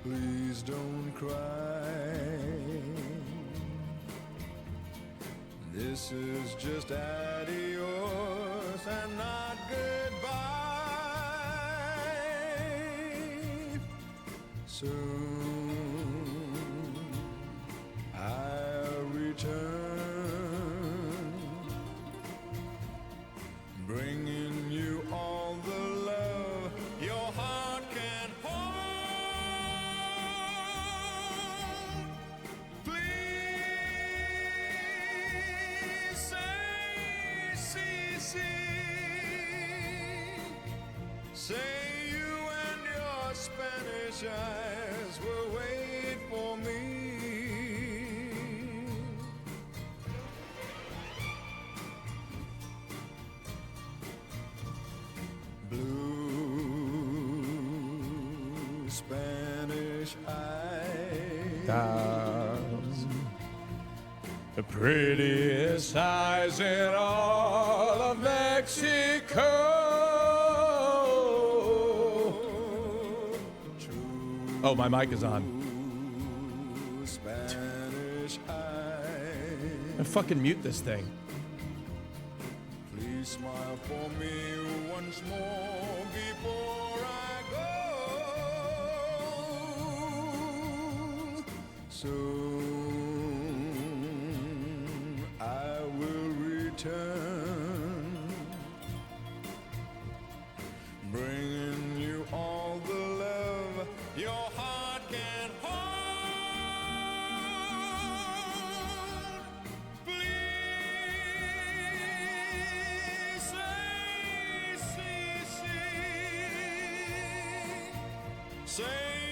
Please don't cry. This is just adios and not goodbye. Soon I'll return, bringing you all the love your heart can hold. Please say you and your Spanish eyes will wait for me. Blue Spanish eyes, the prettiest eyes in all of Mexico. Oh, my mic is on. Spanish eyes. I fucking mute this thing. Please smile for me once more before I go. Soon I will return, bringing you all the love your heart can hold. Please say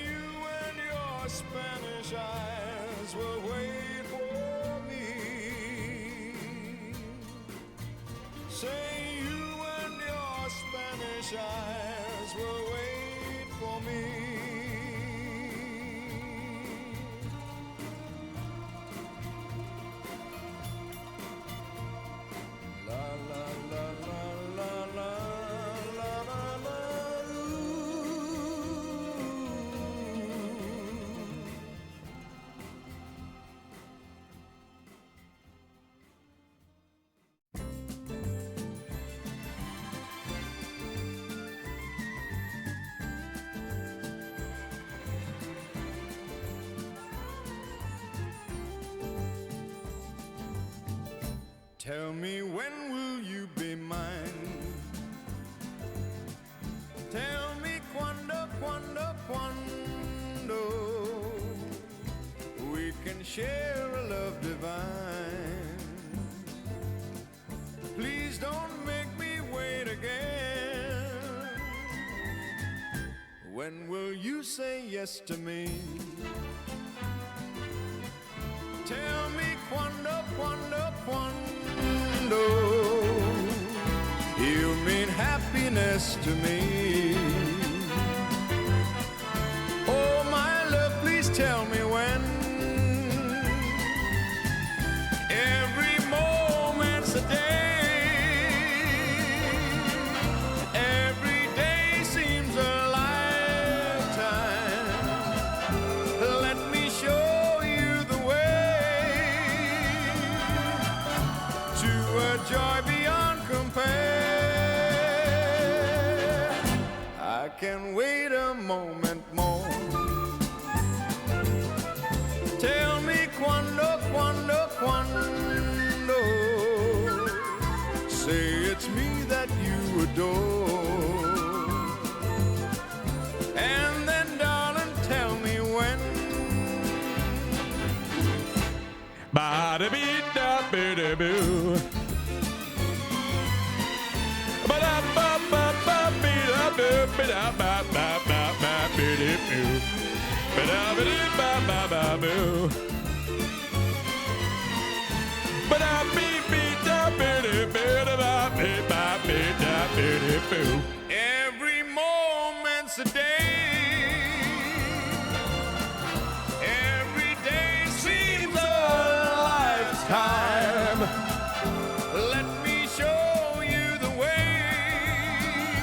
you and your Spanish eyes will wait for me. Say you and your Spanish eyes will wait for me. La la la la la la la la la. Tell me, when will you be mine? Tell me cuando, cuando, cuando we can share a love divine. Please don't make me wait again. When will you say yes to me? Tell me cuando, cuando, cuando you mean happiness to me. Oh, my love, please tell me when. Every moment's a day. Every day seems a lifetime. Let me show you the way to a joy beyond compare. I can wait a moment more. Tell me cuando, cuando, cuando. Say it's me that you adore. And then, darling, tell me when. Ba-da-bee-da-bee-da-boo. Ba-da-ba-ba-ba-bee-da-boo-bee-da-ba-ba-ba-bee-da-boo. Ba-da-ba-dee-ba-ba-ba-boo. Ba-da-bee-bee-da-bee-da-bee-da-bee-da-bee-da-bee-da-boo. Every moment's a day. Every day seems a lifetime. Let me show you the way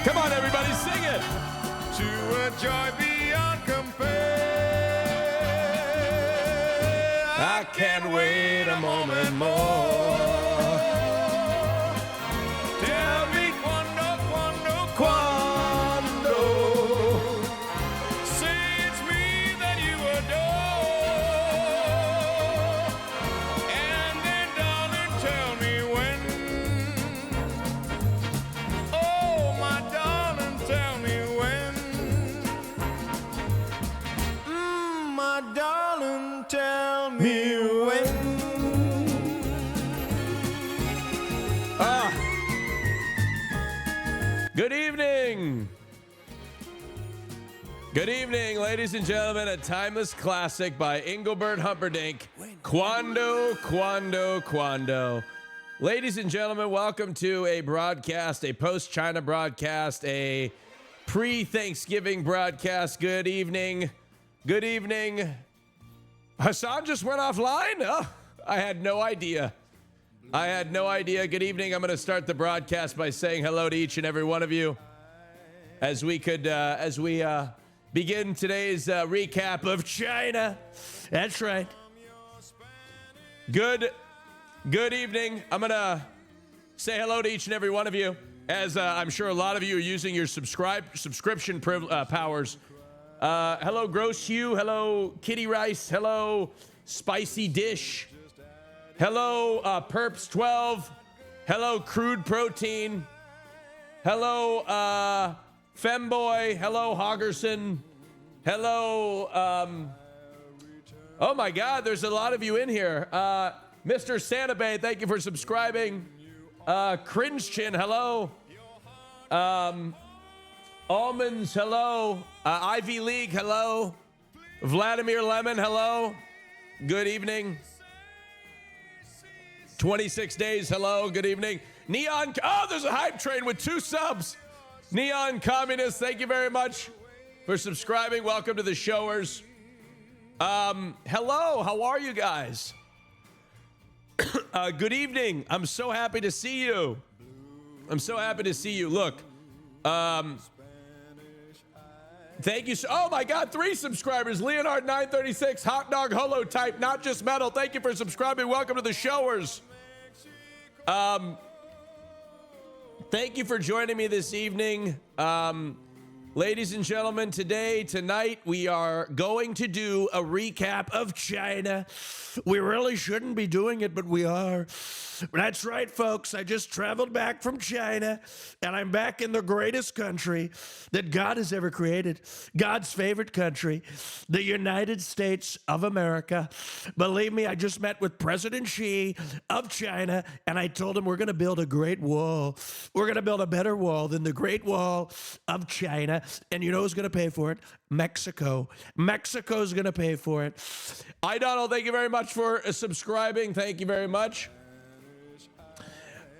Come on, everybody, sing it. To a joy beyond compare. I can't wait a moment more. Tell me quando. Say it's me that you adore. And then, darling, tell me when. Oh, my darling, tell me when. My darling, tell me when. Good evening. Good evening, ladies and gentlemen. A timeless classic by Engelbert Humperdinck. Quando, Quando, Quando. Ladies and gentlemen, welcome to a broadcast, a post-China broadcast, a pre-Thanksgiving broadcast. Good evening. Good evening. Hassan just went offline? Oh, I had no idea. Good evening. I'm going to start the broadcast by saying hello to each and every one of you as we begin today's recap of China. That's right. Good evening. I'm going to say hello to each and every one of you, as I'm sure a lot of you are using your subscription powers. Hello, Gross Hugh. Hello, Kitty Rice. Hello, Spicy Dish. Hello, Perps12. Hello, Crude Protein. Hello, Femboy. Hello, Hoggerson. Hello, oh my God, there's a lot of you in here. Mr. Santabay, thank you for subscribing. Cringe Chin, hello. Almonds, hello. Ivy League, hello. Vladimir Lemon, hello. Good evening. 26 days, hello, good evening. Neon, oh, there's a hype train with 2 subs. Neon Communist, thank you very much for subscribing. Welcome to the showers. Hello, how are you guys? Good evening. I'm so happy to see you. Look, thank you. Oh my God, 3 subscribers. Leonard 936, Hot Dog Holo Type, Not Just Metal. Thank you for subscribing. Welcome to the showers. Thank you for joining me this evening. Ladies and gentlemen, tonight, we are going to do a recap of China. We really shouldn't be doing it, but we are. That's right, folks. I just traveled back from China, and I'm back in the greatest country that God has ever created. God's favorite country, the United States of America. Believe me, I just met with President Xi of China, and I told him we're going to build a great wall. We're going to build a better wall than the Great Wall of China. And you know who's going to pay for it? Mexico. Mexico's going to pay for it. Donald, thank you very much for subscribing. Thank you very much.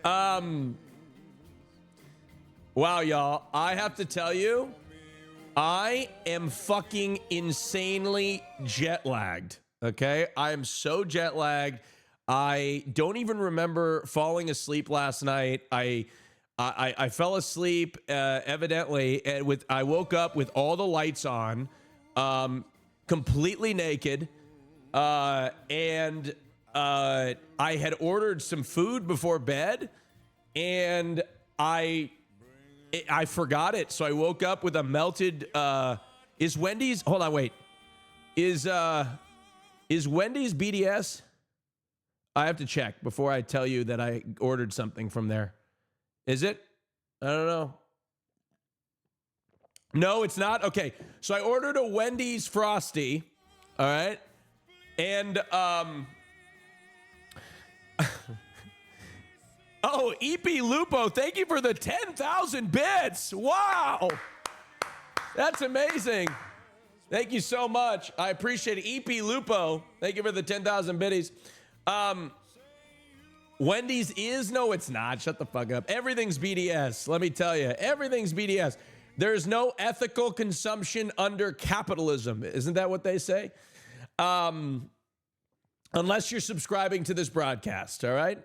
Wow, y'all. I have to tell you, I am fucking insanely jet lagged. Okay? I am so jet lagged. I don't even remember falling asleep last night. I fell asleep, evidently, and I woke up with all the lights on, completely naked, and I had ordered some food before bed, and I forgot it, so I woke up with a melted. Is Wendy's? Hold on, wait. Is Wendy's BDS? I have to check before I tell you that I ordered something from there. Is it? I don't know. No, it's not. Okay, so I ordered a Wendy's Frosty. All right, and oh, EP Lupo, thank you for the 10,000 bits. Wow, that's amazing. Thank you so much. I appreciate it. EP Lupo, thank you for the 10,000 biddies. Wendy's is, no, it's not. Shut the fuck up. Everything's BDS. Let me tell you, everything's BDS. There's no ethical consumption under capitalism. Isn't that what they say? Unless you're subscribing to this broadcast, all right?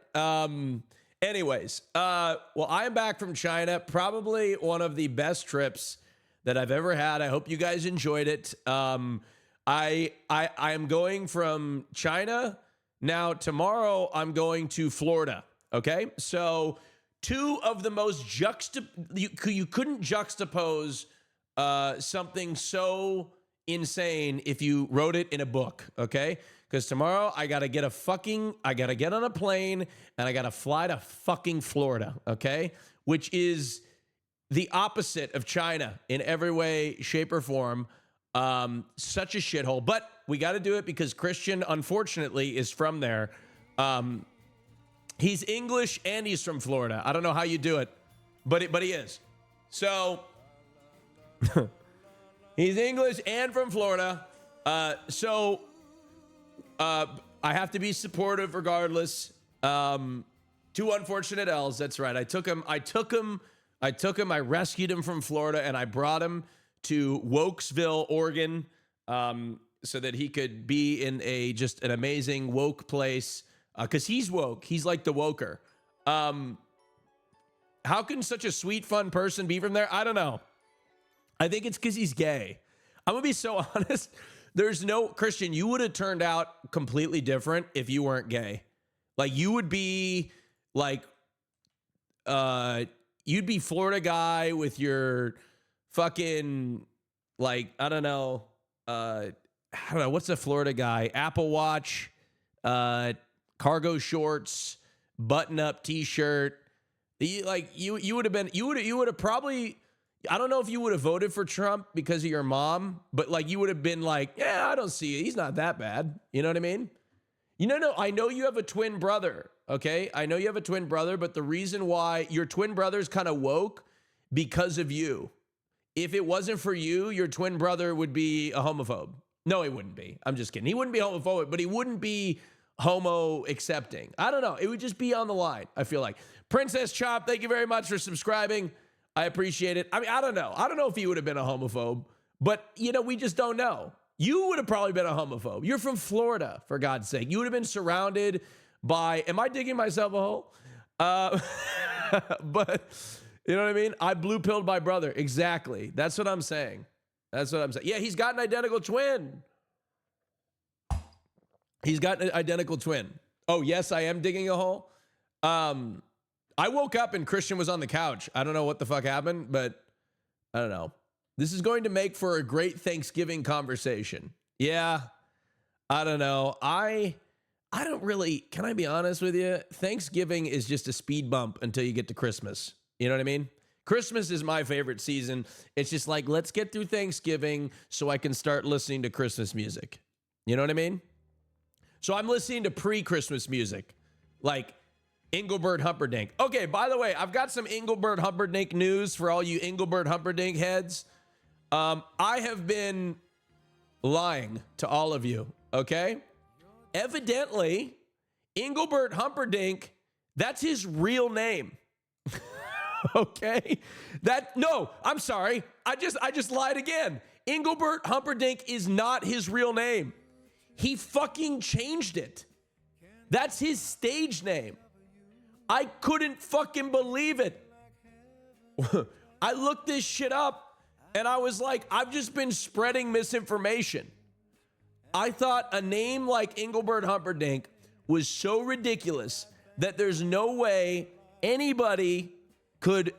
Anyways, well, I am back from China. Probably one of the best trips that I've ever had. I hope you guys enjoyed it. I am going from China. Now, tomorrow, I'm going to Florida. Okay? So, two of the most you couldn't juxtapose something so insane if you wrote it in a book, okay? Because tomorrow I gotta get on a plane and I gotta fly to fucking Florida, okay? Which is the opposite of China in every way, shape, or form. Such a shithole, but we gotta do it because Christian, unfortunately, is from there. He's English and he's from Florida. I don't know how you do it, but he is. So he's English and from Florida. So I have to be supportive regardless. Two unfortunate L's. That's right. I took him. I rescued him from Florida and I brought him to Wokesville, Oregon, so that he could be in just an amazing woke place. Because he's woke. He's like the woker. How can such a sweet, fun person be from there? I don't know. I think it's because he's gay. I'm going to be so honest. There's no, Christian, you would have turned out completely different if you weren't gay. Like, you would be like, you'd be Florida guy with your fucking, like, I don't know, what's the Florida guy? Apple Watch, cargo shorts, button-up T-shirt. You would have probably, I don't know if you would have voted for Trump because of your mom, but like you would have been like, yeah, I don't see it. He's not that bad. You know what I mean? No, I know you have a twin brother, okay? I know you have a twin brother, but the reason why your twin brother's kind of woke because of you. If it wasn't for you, your twin brother would be a homophobe. No, he wouldn't be. I'm just kidding. He wouldn't be homophobic, but he wouldn't be homo accepting. I don't know. It would just be on the line, I feel like. Princess Chop, thank you very much for subscribing. I appreciate it. I mean, I don't know. I don't know if he would have been a homophobe, but, we just don't know. You would have probably been a homophobe. You're from Florida, for God's sake. You would have been surrounded by, am I digging myself a hole? But, you know what I mean? I blue-pilled my brother. Exactly. That's what I'm saying. Yeah, he's got an identical twin. He's got an identical twin. Oh, yes, I am digging a hole. I woke up and Christian was on the couch. I don't know what the fuck happened, but I don't know. This is going to make for a great Thanksgiving conversation. Yeah, I don't know. I don't really, can I be honest with you? Thanksgiving is just a speed bump until you get to Christmas. You know what I mean? Christmas is my favorite season. It's just like, let's get through Thanksgiving so I can start listening to Christmas music. You know what I mean? So I'm listening to pre-Christmas music, like Engelbert Humperdinck. Okay, by the way, I've got some Engelbert Humperdinck news for all you Engelbert Humperdinck heads. I have been lying to all of you, okay? Evidently, Engelbert Humperdinck, that's his real name. Okay? No, I'm sorry. I just lied again. Engelbert Humperdinck is not his real name. He fucking changed it. That's his stage name. I couldn't fucking believe it. I looked this shit up and I was like, I've just been spreading misinformation. I thought a name like Engelbert Humperdinck was so ridiculous that there's no way anybody could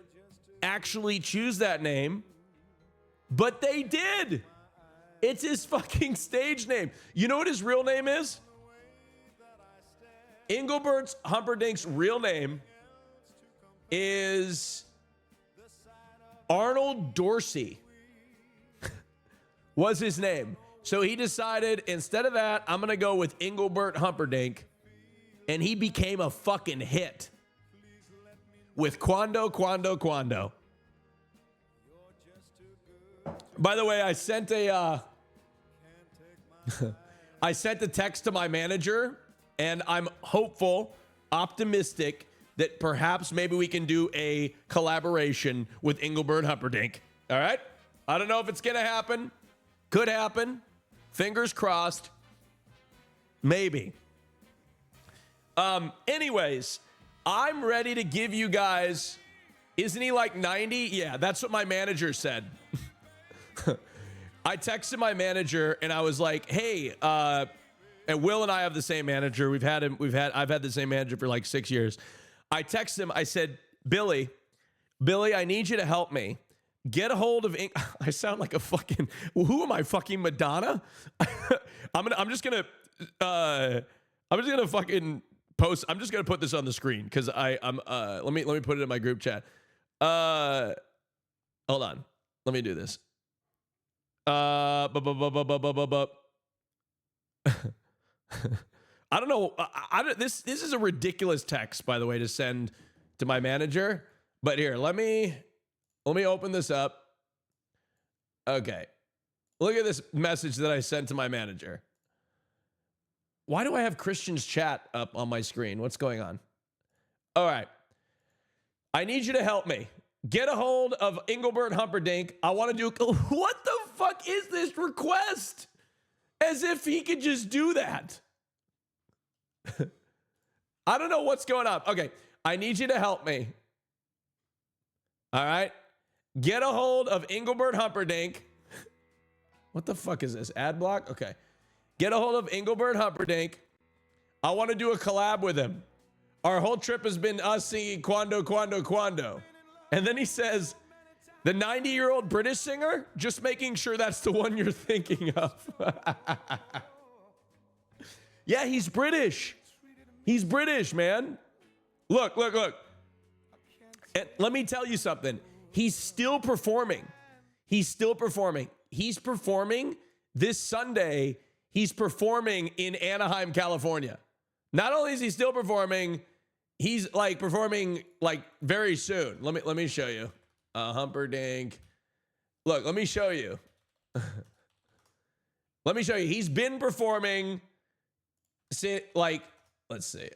actually choose that name, but they did. It's his fucking stage name. You know what his real name is? Engelbert Humperdinck's real name is Arnold Dorsey. Was his name. So he decided, instead of that, I'm going to go with Engelbert Humperdinck. And he became a fucking hit with Quando. By the way, I sent a text to my manager, and I'm hopeful, optimistic that perhaps maybe we can do a collaboration with Engelbert Humperdinck. All right? I don't know if it's going to happen. Could happen. Fingers crossed. Maybe. Anyways, I'm ready to give you guys. Isn't he like 90? Yeah, that's what my manager said. I texted my manager and I was like, hey, and Will and I have the same manager. I've had the same manager for like 6 years. I texted him. I said, Billy, I need you to help me. Get a hold of. I sound like a fucking. Who am I? Fucking Madonna? I'm just gonna fucking post. I'm just gonna put this on the screen because I'm. Let me put it in my group chat. Hold on. Let me do this. I don't know. This is a ridiculous text, by the way, to send to my manager. But here, let me open this up. Okay. Look at this message that I sent to my manager. Why do I have Christian's chat up on my screen? What's going on? All right. I need you to help me. Get a hold of Engelbert Humperdinck. I want to do. What the fuck is this request? As if he could just do that. I don't know what's going on. Okay. I need you to help me. All right. Get a hold of Engelbert Humperdinck. What the fuck is this? Ad block? Okay. Get a hold of Engelbert Humperdinck. I want to do a collab with him. Our whole trip has been us singing Quando, Quando, Quando. And then he says, the 90-year-old British singer? Just making sure that's the one you're thinking of. Yeah, he's British. He's British, man. Look. And let me tell you something. He's still performing. He's performing this Sunday. He's performing in Anaheim, California. Not only is he still performing, he's like performing like very soon. Let me show you. Humperdinck. Look, let me show you. Let me show you. He's been performing like, let's see.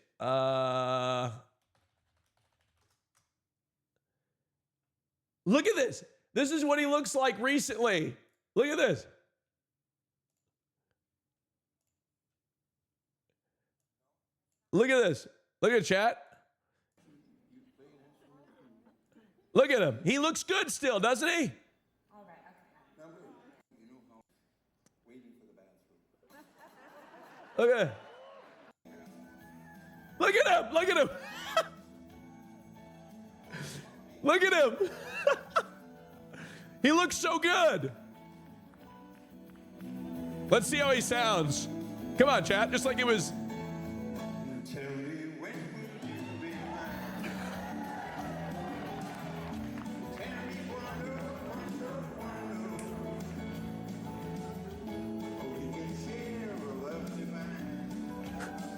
Look at this. This is what he looks like recently. Look at this. Look at this. Look at chat. Look at him. He looks good still, doesn't he? All right, Look at him. Look at him. Look at him. Look at him. He looks so good. Let's see how he sounds. Come on, chat. Just like it was.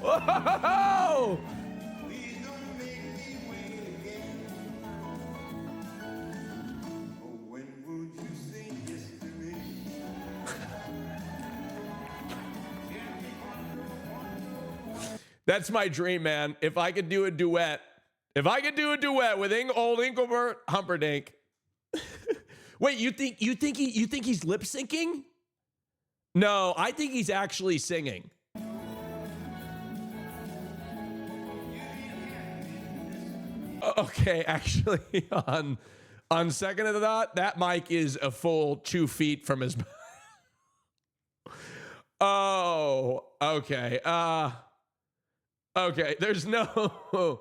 Whoa! That's my dream, man. If I could do a duet with old Engelbert Humperdinck. Wait, you think he's lip syncing? No, I think he's actually singing. Okay, actually, on second of that mic is a full 2 feet from his. Oh, okay. Okay. There's no.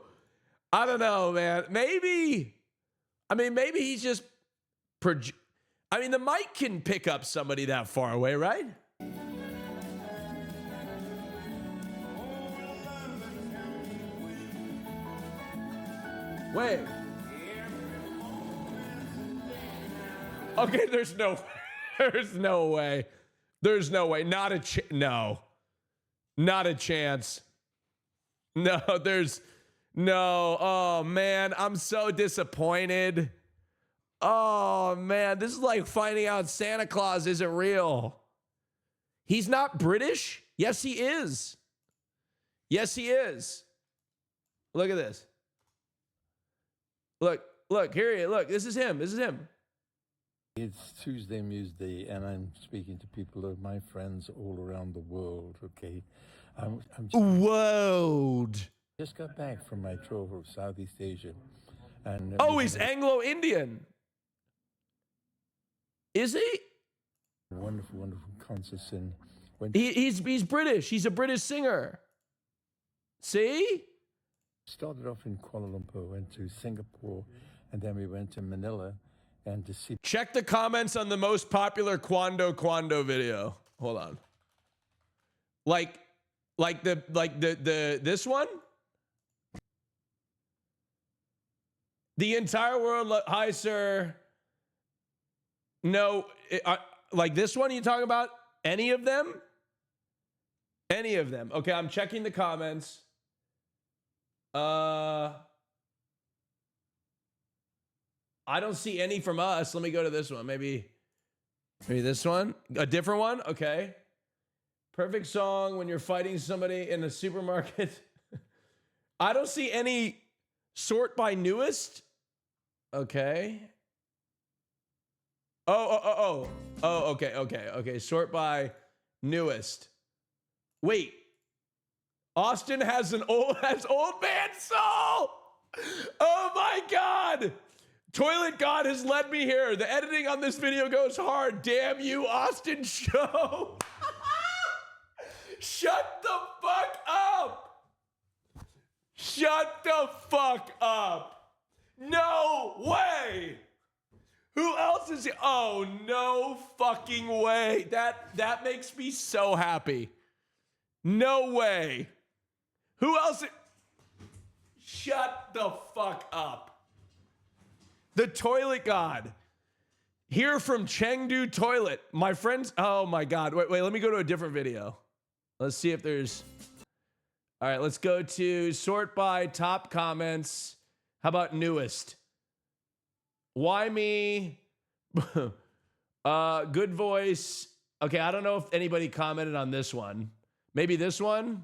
I don't know, man. Maybe he's just. The mic can pick up somebody that far away, right? Wait. Okay, there's no way. Not a chance. No, no. Oh man, I'm so disappointed. Oh man, this is like finding out Santa Claus isn't real. He's not British? Yes, he is. Yes, he is. Look at this. Look, here, look, this is him. It's Tuesday Muse Day, and I'm speaking to people of my friends all around the world, okay? Whoa. Just got back from my tour of Southeast Asia. And Oh, we he's had Anglo-Indian. Is he? wonderful, wonderful concerts in. He's British. He's a British singer. See? Started off in Kuala Lumpur, went to Singapore, and then we went to Manila and to see. Check the comments on the most popular Quando video. Hold on. Like the this one? The entire world, hi sir. No, like this one you talking about? Any of them? Any of them. Okay, I'm checking the comments. I don't see any from us. Let me go to this one. Maybe this one? A different one? Okay. Perfect song when you're fighting somebody in a supermarket. I don't see any sort by newest. Okay. Oh, okay. Sort by newest. Wait. Austin has old man soul. Oh my God. Toilet God has led me here. The editing on this video goes hard. Damn you, Austin Show. Shut the fuck up. Shut the fuck up. No way. Who else is here? Oh, no fucking way. That makes me so happy. No way. Who else? Shut the fuck up. The Toilet God. Here from Chengdu Toilet. My friends. Oh my God. Wait, let me go to a different video. Let's see if there's. All right, let's go to sort by top comments. How about newest? Why me? Good voice. Okay, I don't know if anybody commented on this one. Maybe this one?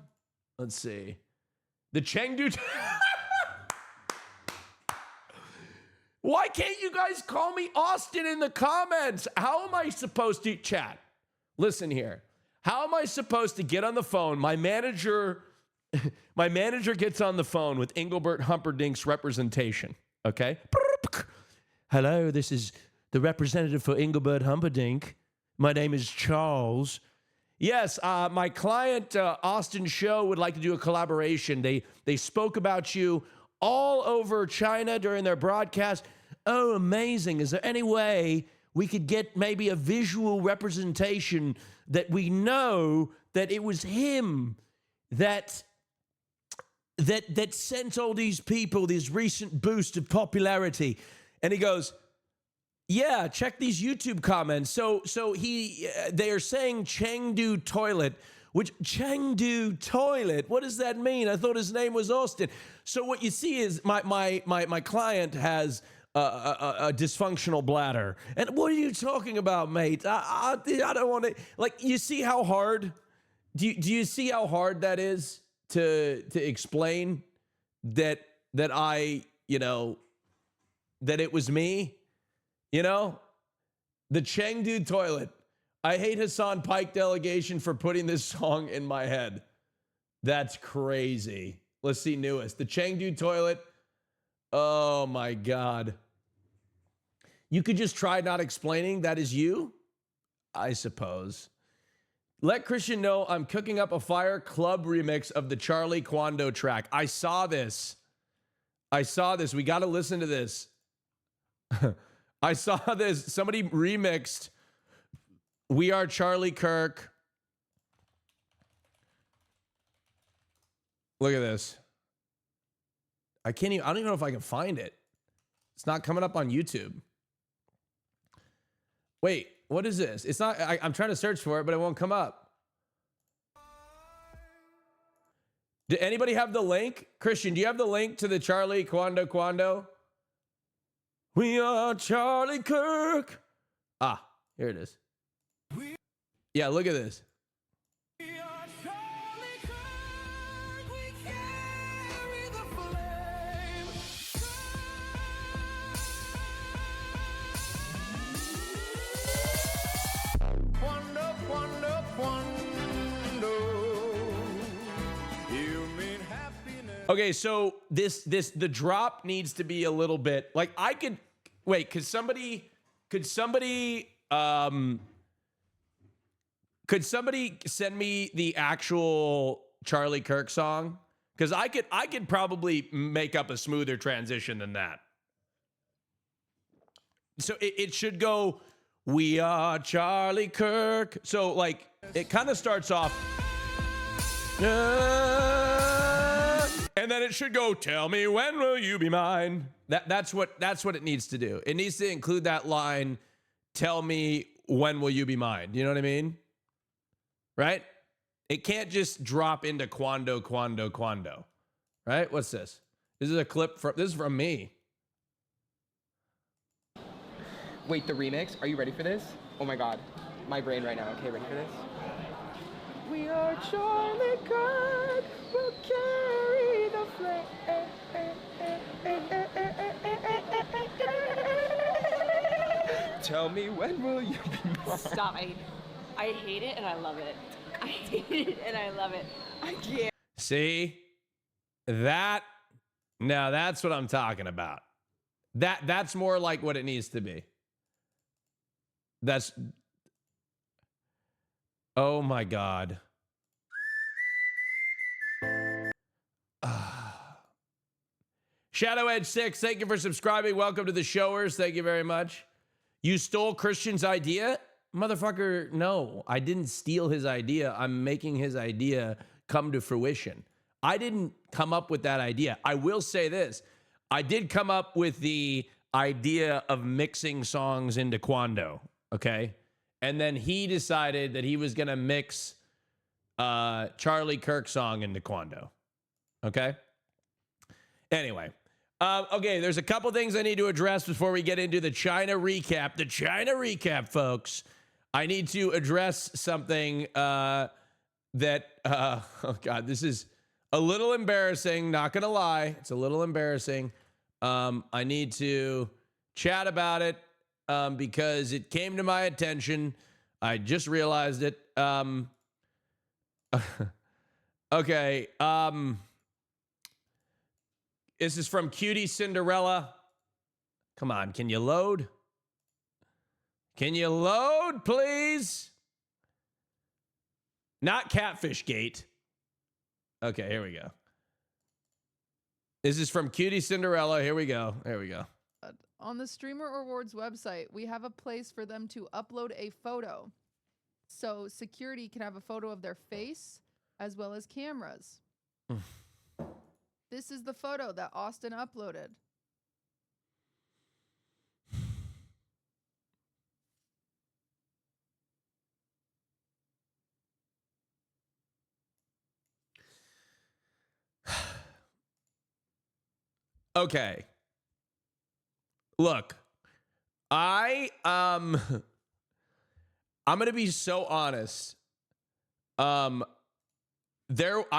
Let's see. The Chengdu. Why can't you guys call me Austin in the comments? How am I supposed to chat? Listen here. How am I supposed to get on the phone? My manager gets on the phone with Engelbert Humperdinck's representation. Okay? Hello, this is the representative for Engelbert Humperdinck. My name is Charles. Yes, my client, Austin Show, would like to do a collaboration. They spoke about you all over China during their broadcast. Oh, amazing. Is there any way we could get maybe a visual representation that we know that it was him that sent all these people this recent boost of popularity? And he goes, yeah, check these YouTube comments. So they are saying Chengdu Toilet, which Chengdu Toilet, what does that mean? I thought his name was Austin. So what you see is my client has a dysfunctional bladder. And what are you talking about, mate? I don't want to, like, you see how hard, do you see how hard that is to explain that I, that it was me? The Chengdu Toilet. I hate Hassan Pike delegation for putting this song in my head. That's crazy. Let's see newest. The Chengdu Toilet. Oh my God. You could just try not explaining that is you, I suppose. Let Christian know I'm cooking up a Fire Club remix of the Charlie Quando track. I saw this. We got to listen to this. I saw this. Somebody remixed We Are Charlie Kirk. Look at this. I don't even know if I can find it. It's not coming up on YouTube. Wait, what is this? It's not, I'm trying to search for it, but it won't come up. Did anybody have the link? Christian, do you have the link to the Charlie Quando? We are Charlie Kirk. Ah, here it is. Yeah, look at this. We are Charlie Kirk, we carry the flame. Quando, you mean happiness. Okay, so the drop needs to be a little bit like I could wait. Could somebody send me the actual Charlie Kirk song? Because I could probably make up a smoother transition than that. So it should go, "We are Charlie Kirk." So like it kind of starts off, and then it should go, "Tell me when will you be mine." That's what it needs to do. It needs to include that line, "Tell me when will you be mine." You know what I mean? Right? It can't just drop into Quando, Quando, Quando. Right? What's this? This is a clip this is from me. Wait, the remix? Are you ready for this? Oh my god. My brain right now. Okay, ready for this? We are Charlie Kirk, we'll carry the flame. Tell me when will you be mine? Stop. I hate it and I love it. I hate it and I love it. I can't. See? Now that's what I'm talking about. That's more like what it needs to be. Oh my God. Shadow Edge 6, thank you for subscribing. Welcome to the showers. Thank you very much. You stole Christian's idea? Motherfucker, no. I didn't steal his idea. I'm making his idea come to fruition. I didn't come up with that idea. I will say this. I did come up with the idea of mixing songs into Quando, okay? And then he decided that he was going to mix Charlie Kirk song into Quando, okay? Anyway, okay, there's a couple things I need to address before we get into the China recap. The China recap, folks. I need to address something oh God, this is a little embarrassing, not gonna lie. It's a little embarrassing. I need to chat about it because it came to my attention. I just realized it. Okay. This is from Cutie Cinderella. Come on, can you load? Can you load, please? Not Catfish Gate. Okay, here we go. This is from Cutie Cinderella. Here we go. There we go. On the Streamer Awards website, we have a place for them to upload a photo. So security can have a photo of their face as well as cameras. This is the photo that Austin uploaded. Okay. Look, I'm gonna be so honest. I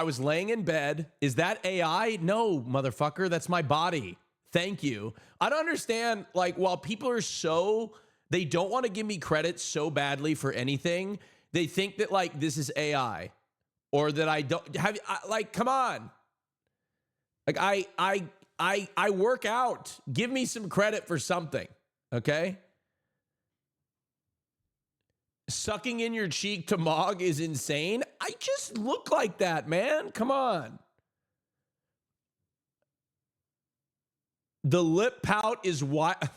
was laying in bed. Is that AI? No, motherfucker. That's my body. Thank you. I don't understand. Like, while people are they don't want to give me credit so badly for anything. They think that like this is AI, or that I don't have. Like, come on. Like, I work out. Give me some credit for something, okay? Sucking in your cheek to Mog is insane. I just look like that, man. Come on. The lip pout is what?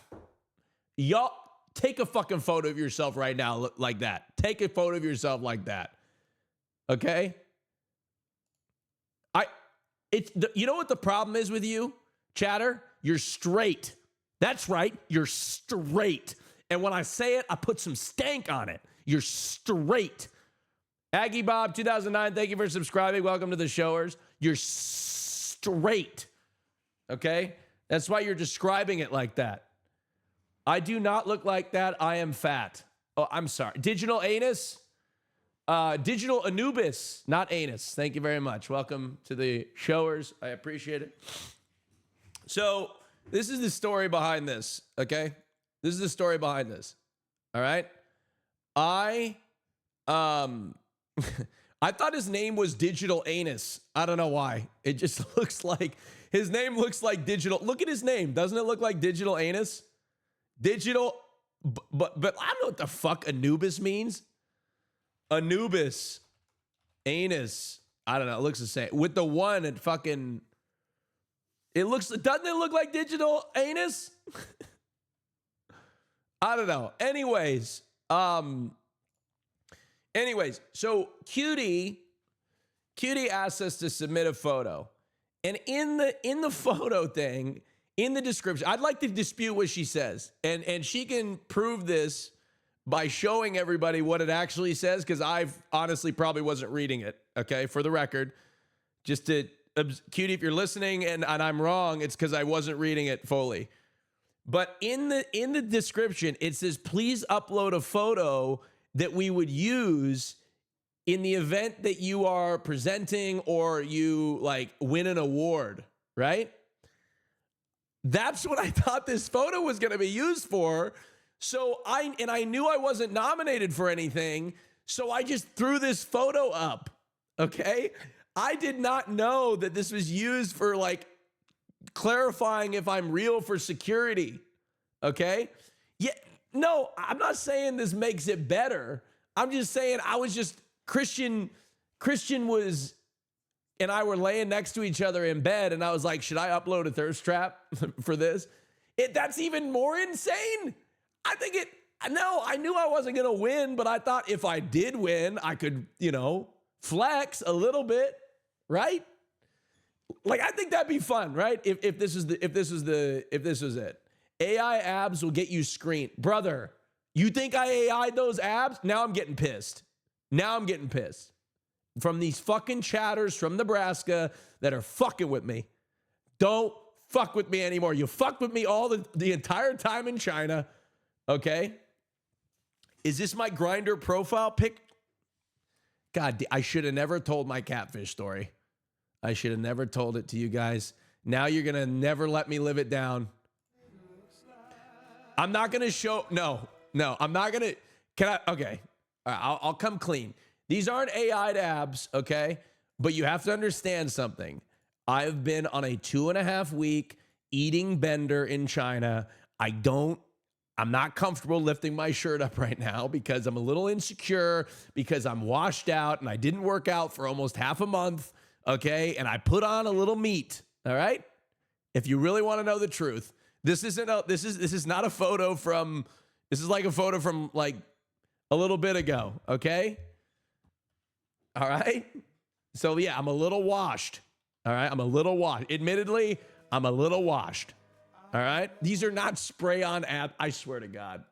Y'all, take a fucking photo of yourself right now like that. Take a photo of yourself like that, okay? You know what the problem is with you? Chatter, you're straight. That's right, you're straight. And when I say it, I put some stank on it. You're straight. Aggie Bob 2009, thank you for subscribing. Welcome to the showers. You're straight. Okay? That's why you're describing it like that. I do not look like that. I am fat. Oh, I'm sorry. Digital anus? Digital Anubis, not anus. Thank you very much. Welcome to the showers. I appreciate it. So this is the story behind this, okay? This is the story behind this, all right? I thought his name was Digital Anus. I don't know why. It just looks like his name looks like digital. Look at his name. Doesn't it look like Digital Anus? Digital, but I don't know what the fuck Anubis means. Anubis, Anus. I don't know. It looks the same. With the one, it fucking. It looks. Doesn't it look like Digital Anus? I don't know. Anyways, so Cutie asked us to submit a photo, and in the photo thing, in the description, I'd like to dispute what she says, and she can prove this by showing everybody what it actually says, because I honestly probably wasn't reading it. Okay, for the record, just to Cutie, if you're listening and I'm wrong, it's because I wasn't reading it fully. But in the description, it says, please upload a photo that we would use in the event that you are presenting or you like win an award, right? That's what I thought this photo was going to be used for. So I knew I wasn't nominated for anything. So I just threw this photo up. Okay. I did not know that this was used for like clarifying if I'm real for security. Okay. Yeah. No, I'm not saying this makes it better. I'm just saying I was just Christian was, and I were laying next to each other in bed. And I was like, should I upload a thirst trap for this? That's even more insane. I knew I wasn't going to win, but I thought if I did win, I could, flex a little bit. Right? Like, I think that'd be fun, right? If this was it. AI abs will get you screened. Brother, you think I AI'd those abs? Now I'm getting pissed. From these fucking chatters from Nebraska that are fucking with me. Don't fuck with me anymore. You fucked with me all the entire time in China. Okay? Is this my Grindr profile pic? God, I should have never told my catfish story. I should have never told it to you guys. Now you're going to never let me live it down. I'm not going to show. No, I'm not going to. Can I? Okay. All right, I'll come clean. These aren't AI'd abs, okay? But you have to understand something. I've been on a 2.5 week eating bender in China. I'm not comfortable lifting my shirt up right now because I'm a little insecure, because I'm washed out and I didn't work out for almost half a month, okay? And I put on a little meat, all right? If you really want to know the truth, this is not a photo from, this is like a photo from like a little bit ago, okay? All right? So yeah, I'm a little washed, all right? I'm a little washed. Admittedly, I'm a little washed. All right. These are not spray on abs. I swear to God.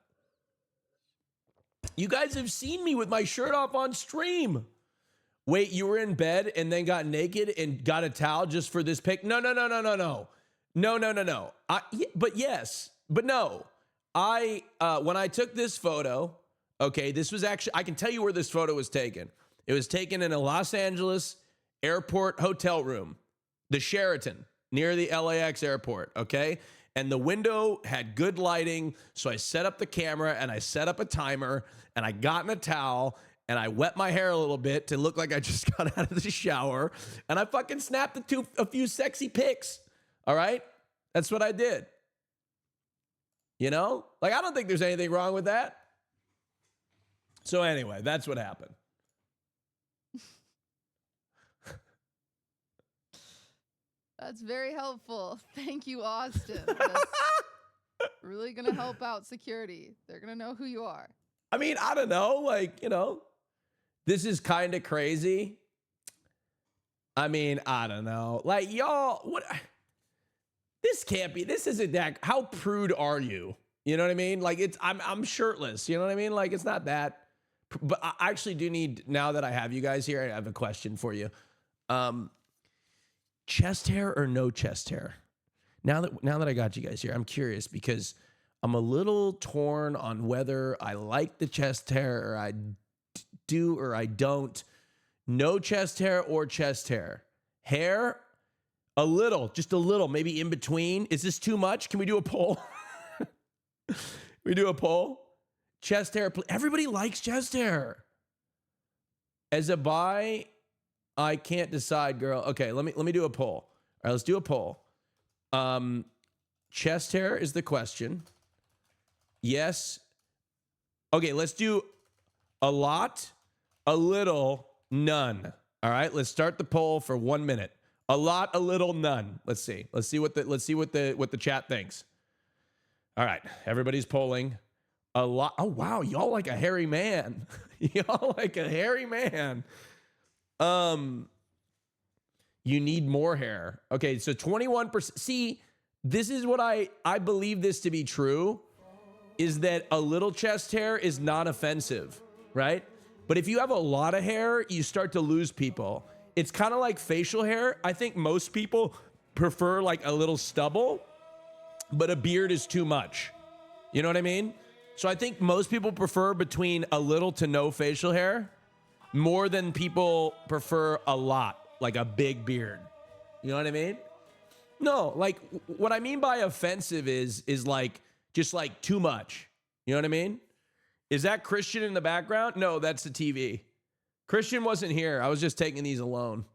You guys have seen me with my shirt off on stream. Wait, you were in bed and then got naked and got a towel just for this pic? No. But yes, but no. When I took this photo, okay, this was actually, I can tell you where this photo was taken. It was taken in a Los Angeles airport hotel room, the Sheraton near the LAX airport. Okay. And the window had good lighting. So I set up the camera and I set up a timer and I got in a towel and I wet my hair a little bit to look like I just got out of the shower. And I fucking snapped a few sexy pics. All right. That's what I did. Like, I don't think there's anything wrong with that. So anyway, that's what happened. That's very helpful. Thank you, Austin. That's really going to help out security. They're going to know who you are. I mean, I don't know. Like, this is kind of crazy. I mean, I don't know. Like, y'all, what? This can't be. This isn't that. How prude are you? You know what I mean? Like, I'm shirtless. You know what I mean? Like, it's not that. But I actually do need, now that I have you guys here, I have a question for you. Chest hair or no chest hair? Now that I got you guys here, I'm curious because I'm a little torn on whether I like the chest hair or I do or I don't. No chest hair or chest hair? Hair? A little, just a little, maybe in between. Is this too much? Can we do a poll? We do a poll? Chest hair. Everybody likes chest hair. As a bi, I can't decide, girl. Okay, let me do a poll. All right, let's do a poll. Chest hair is the question. Yes. Okay, let's do a lot, a little, none. All right, let's start the poll for 1 minute. A lot, a little, none. Let's see. Let's see what the chat thinks. All right, everybody's polling. A lot. Oh wow, y'all like a hairy man. Y'all like a hairy man. You need more hair. Okay, so 21%. See, this is what I believe this to be true, is that a little chest hair is not offensive, right? But if you have a lot of hair, you start to lose people. It's kind of like facial hair. I think most people prefer like a little stubble, but a beard is too much. You know what I mean? So I think most people prefer between a little to no facial hair more than people prefer a lot, like a big beard. You know what I mean? No, like what I mean by offensive is like just like too much. You know what I mean? Is that Christian in the background? No, that's the TV. Christian wasn't here. I was just taking these alone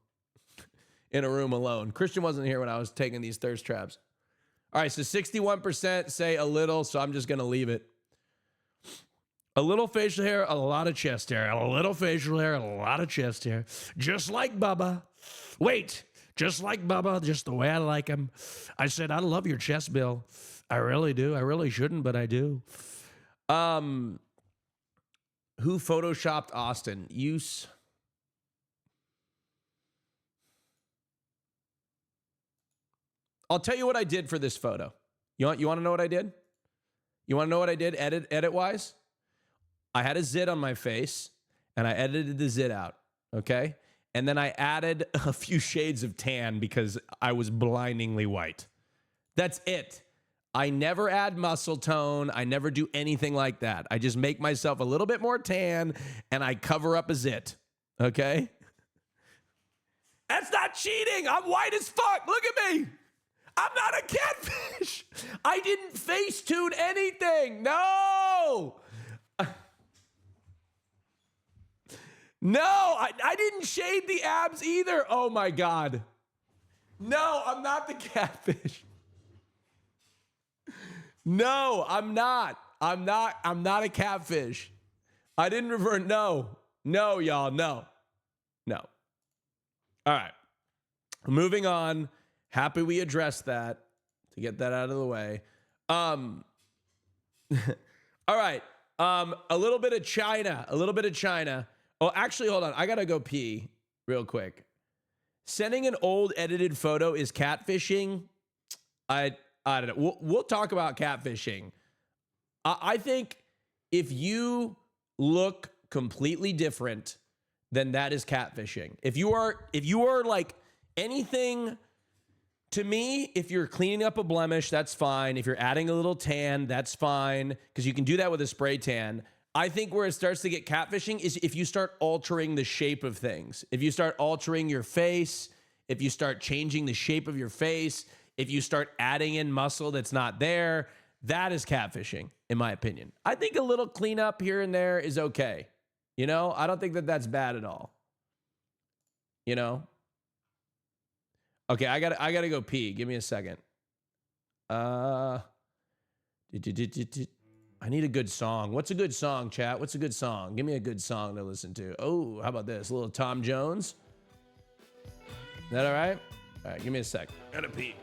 in a room alone. Christian wasn't here when I was taking these thirst traps. All right, so 61% say a little, so I'm just going to leave it. A little facial hair, a lot of chest hair. A little facial hair, a lot of chest hair. Just like Bubba. Wait, just like Bubba, just the way I like him. I said, I love your chest, Bill. I really do. I really shouldn't, but I do. Who photoshopped Austin? Use. I'll tell you what I did for this photo. You want to know what I did? You want to know what I did edit wise? I had a zit on my face and I edited the zit out, okay? And then I added a few shades of tan because I was blindingly white. That's it. I never add muscle tone. I never do anything like that. I just make myself a little bit more tan and I cover up a zit, okay? That's not cheating. I'm white as fuck. Look at me. I'm not a catfish. I didn't face tune anything. No. No, I didn't shade the abs either. Oh my God. No, I'm not the catfish. No, I'm not. I'm not a catfish. I didn't revert. No, y'all. No. All right. Moving on. Happy we addressed that to get that out of the way. All right. A little bit of China. Oh, actually, hold on. I got to go pee real quick. Sending an old edited photo is catfishing. I don't know. We'll talk about catfishing. I think if you look completely different, then that is catfishing. If you are like anything, to me, if you're cleaning up a blemish, that's fine. If you're adding a little tan, that's fine, because you can do that with a spray tan. I think where it starts to get catfishing is if you start altering the shape of things. If you start altering your face, if you start changing the shape of your face, if you start adding in muscle that's not there, that is catfishing, in my opinion. I think a little cleanup here and there is okay. You know, I don't think that that's bad at all. You know? Okay, I gotta go pee. Give me a second. I need a good song. What's a good song, chat? What's a good song? Give me a good song to listen to. Oh, how about this? A little Tom Jones. Is that all right? All right, give me a sec. Gotta pee.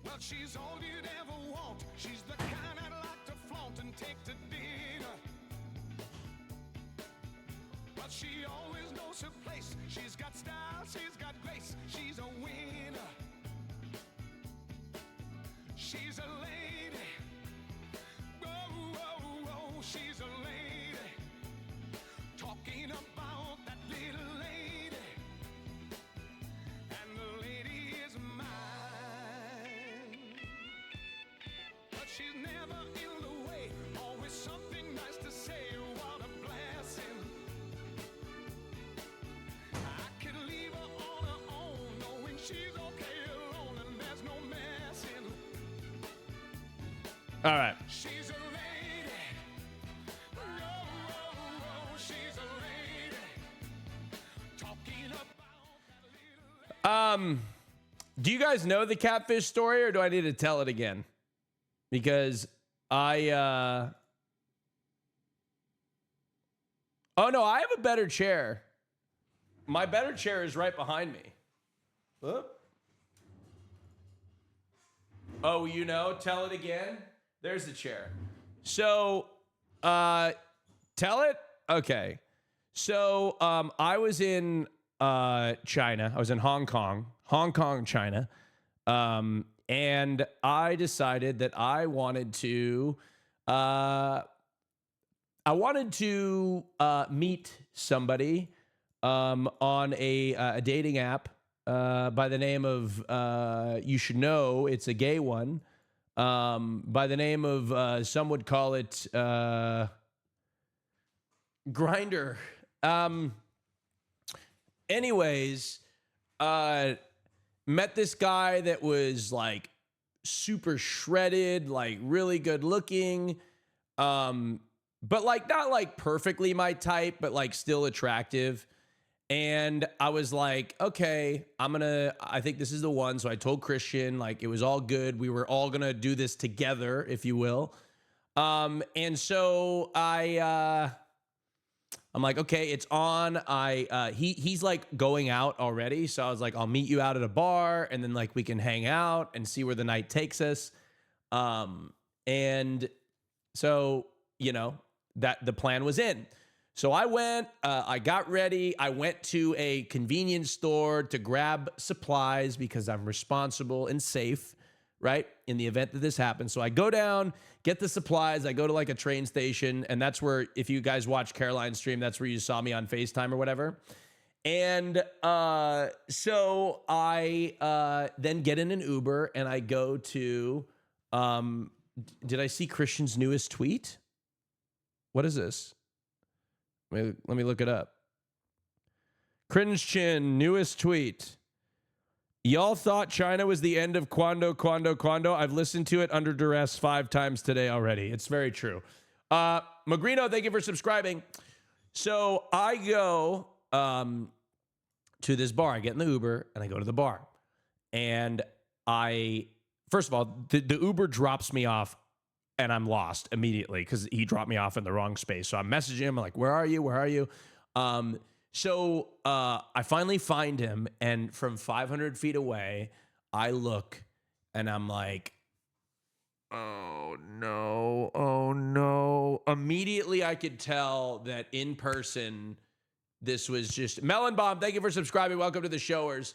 Well, she's all you'd ever want. She's the kind I'd like to flaunt and take to dinner. But she always knows her place. She's got style, she's got grace. She's a winner. She's a lady. Oh, she's a lady. Talking about that little lady. And the lady is mine. But she's never in the way. Always something nice to say. What a blessing. I could leave her on her own, knowing she's okay alone, and there's no messing. All right. She's a lady. Oh, she's Do you guys know the catfish story, or do I need to tell it again? Because oh no, I have a better chair. My better chair is right behind me. Whoop. Oh, you know, tell it again. There's the chair. So, tell it? Okay. So, I was in China. I was in Hong Kong, China. And I decided that I wanted to meet somebody on a dating app by the name of, you should know, it's a gay one, by the name of, some would call it Grindr. Anyways, met this guy that was like super shredded, like really good looking, but like not like perfectly my type, but like still attractive. And I was like, okay, I think this is the one. So I told Christian, like, it was all good. We were all gonna do this together, if you will. And so I'm like, okay, it's on. He's like going out already. So I was like, I'll meet you out at a bar, and then like we can hang out and see where the night takes us. And so, you know, that the plan was in. So I went, I got ready. I went to a convenience store to grab supplies because I'm responsible and safe, right? In the event that this happens. So I go down, get the supplies. I go to like a train station. And that's where, if you guys watch Caroline's stream, that's where you saw me on FaceTime or whatever. And so I then get in an Uber and I go to, did I see Christian's newest tweet? What is this? Let me look it up. Cringe Chin, newest tweet. Y'all thought China was the end of Quando. I've listened to it under duress 5 times today already. It's very true. Magrino, thank you for subscribing. So I go to this bar. I get in the Uber and I go to the bar. And first of all, the Uber drops me off and I'm lost immediately because he dropped me off in the wrong space. So I'm messaging him. I'm like, where are you? Where are you? So I finally find him. And from 500 feet away, I look and I'm like, oh no, oh no. Immediately I could tell that in person, this was just Melon Bomb. Thank you for subscribing. Welcome to the showers.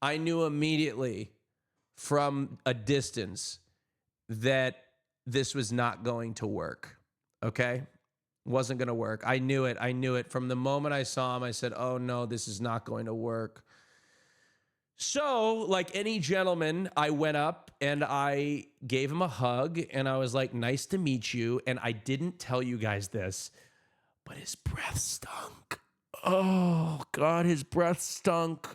I knew immediately from a distance that this was not going to work. Okay? Wasn't going to work. I knew it. I knew it. From the moment I saw him, I said, oh no, this is not going to work. So, like any gentleman, I went up and I gave him a hug and I was like, nice to meet you. And I didn't tell you guys this, but his breath stunk. Oh God, his breath stunk.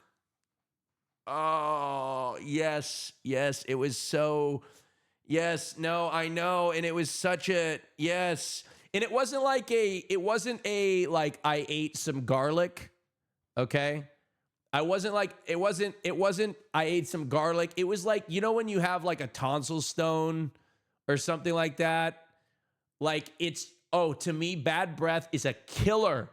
Oh, yes. It was so, yes, no, I know. And it was such a, yes. And it wasn't like I ate some garlic. Okay. I ate some garlic. It was like, you know, when you have like a tonsil stone or something like that, like to me, bad breath is a killer.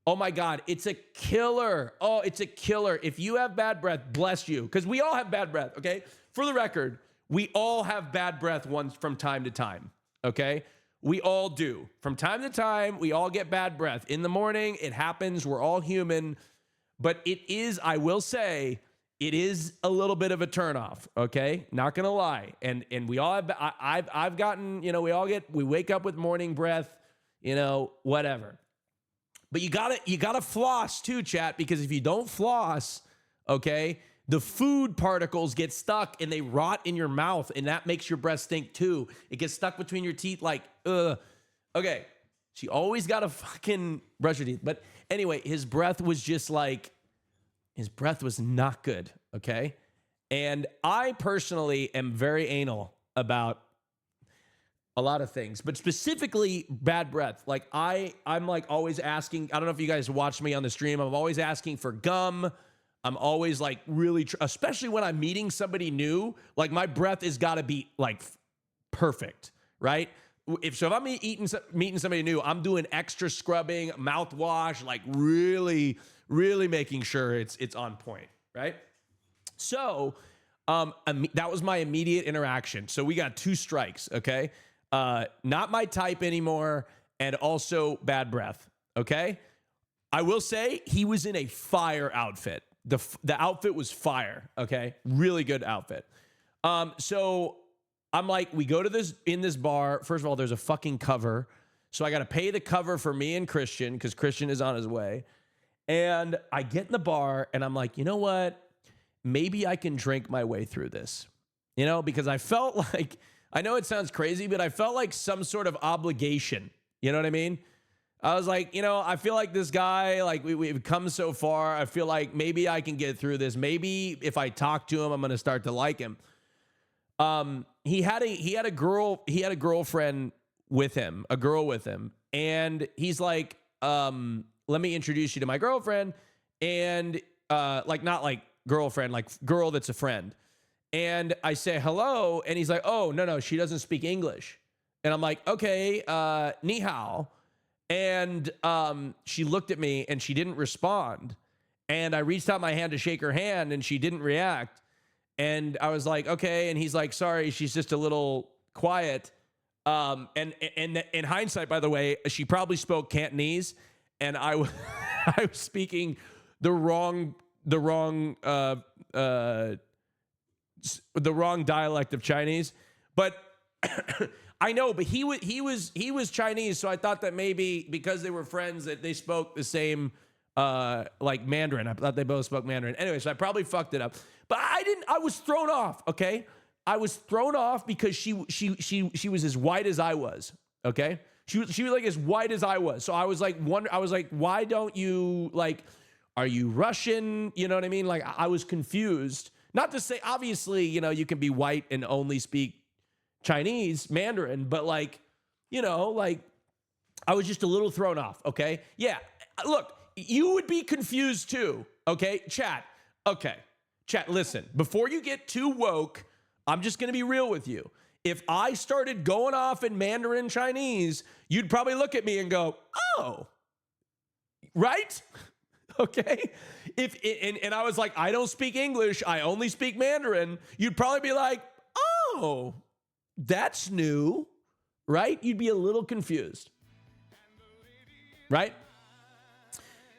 Oh my God, it's a killer. Oh, it's a killer. If you have bad breath, bless you. Because we all have bad breath, okay? For the record, we all have bad breath once from time to time, okay? We all do. From time to time, we all get bad breath. In the morning, it happens. We're all human. But it is, I will say, it is a little bit of a turnoff, okay? Not gonna lie. And we all have, I've gotten, you know, we wake up with morning breath, you know, whatever. But you gotta floss too, chat, because if you don't floss, okay, the food particles get stuck and they rot in your mouth, and that makes your breath stink too. It gets stuck between your teeth like, ugh. Okay, so you always gotta fucking brush your teeth. But anyway, his breath was not good, okay? And I personally am very anal about a lot of things, but specifically bad breath. Like I'm like always asking, I don't know if you guys watch me on the stream, I'm always asking for gum. I'm always like really, especially when I'm meeting somebody new, like my breath has got to be like perfect, right? If I'm meeting somebody new, I'm doing extra scrubbing, mouthwash, like really, really making sure it's on point, right? So that was my immediate interaction. So we got 2 strikes, okay? Not my type anymore, and also bad breath, okay? I will say he was in a fire outfit. The outfit was fire, okay? Really good outfit. So I'm like, we go to this bar. First of all, there's a fucking cover. So I got to pay the cover for me and Christian because Christian is on his way. And I get in the bar and I'm like, you know what? Maybe I can drink my way through this, you know, because I felt like, I know it sounds crazy, but I felt like some sort of obligation. You know what I mean? I was like, you know, I feel like this guy, like we've come so far. I feel like maybe I can get through this. Maybe if I talk to him, I'm going to start to like him. He had a girlfriend with him, a girl with him. And he's like, let me introduce you to my girlfriend. And, like, not like girlfriend, like girl that's a friend. And I say, hello. And he's like, oh, no, she doesn't speak English. And I'm like, okay, ni hao. And she looked at me and she didn't respond. And I reached out my hand to shake her hand and she didn't react. And I was like, okay. And he's like, sorry, she's just a little quiet. And in hindsight, by the way, she probably spoke Cantonese, and I was speaking the wrong dialect of Chinese. But I know, but he was Chinese, so I thought that maybe because they were friends that they spoke the same like Mandarin. I thought they both spoke Mandarin. Anyway, so I probably fucked it up. But I didn't. I was thrown off. Okay, I was thrown off because she was as white as I was. Okay, she was like as white as I was. So I was like, why don't you like? Are you Russian? You know what I mean? Like I was confused. Not to say, obviously, you know, you can be white and only speak Chinese, Mandarin, but like, you know, like I was just a little thrown off. Okay, yeah. Look, you would be confused too. Okay, chat. Okay. Chat, listen, before you get too woke, I'm just going to be real with you. If I started going off in Mandarin Chinese, you'd probably look at me and go, oh, right? Okay. And I was like, I don't speak English. I only speak Mandarin. You'd probably be like, oh, that's new, right? You'd be a little confused, right?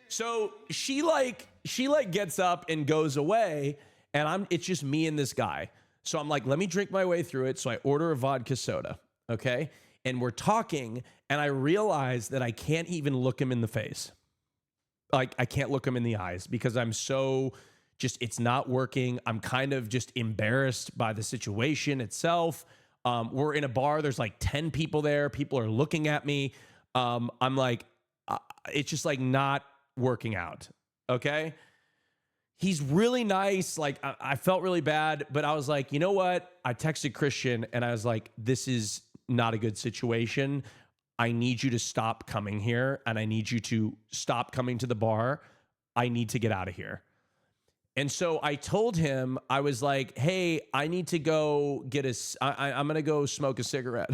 So she gets up and goes away, and it's just me and this guy. So I'm like, let me drink my way through it. So I order a vodka soda, okay? And we're talking, and I realize that I can't even look him in the face. Like, I can't look him in the eyes because I'm so just, it's not working. I'm kind of just embarrassed by the situation itself. We're in a bar. There's like 10 people there. People are looking at me. I'm like, it's just like not working out. Okay. He's really nice. Like I felt really bad, but I was like, you know what? I texted Christian and I was like, this is not a good situation. I need you to stop coming here and I need you to stop coming to the bar. I need to get out of here. And so I told him, I was like, hey, I need to go get I'm going to go smoke a cigarette.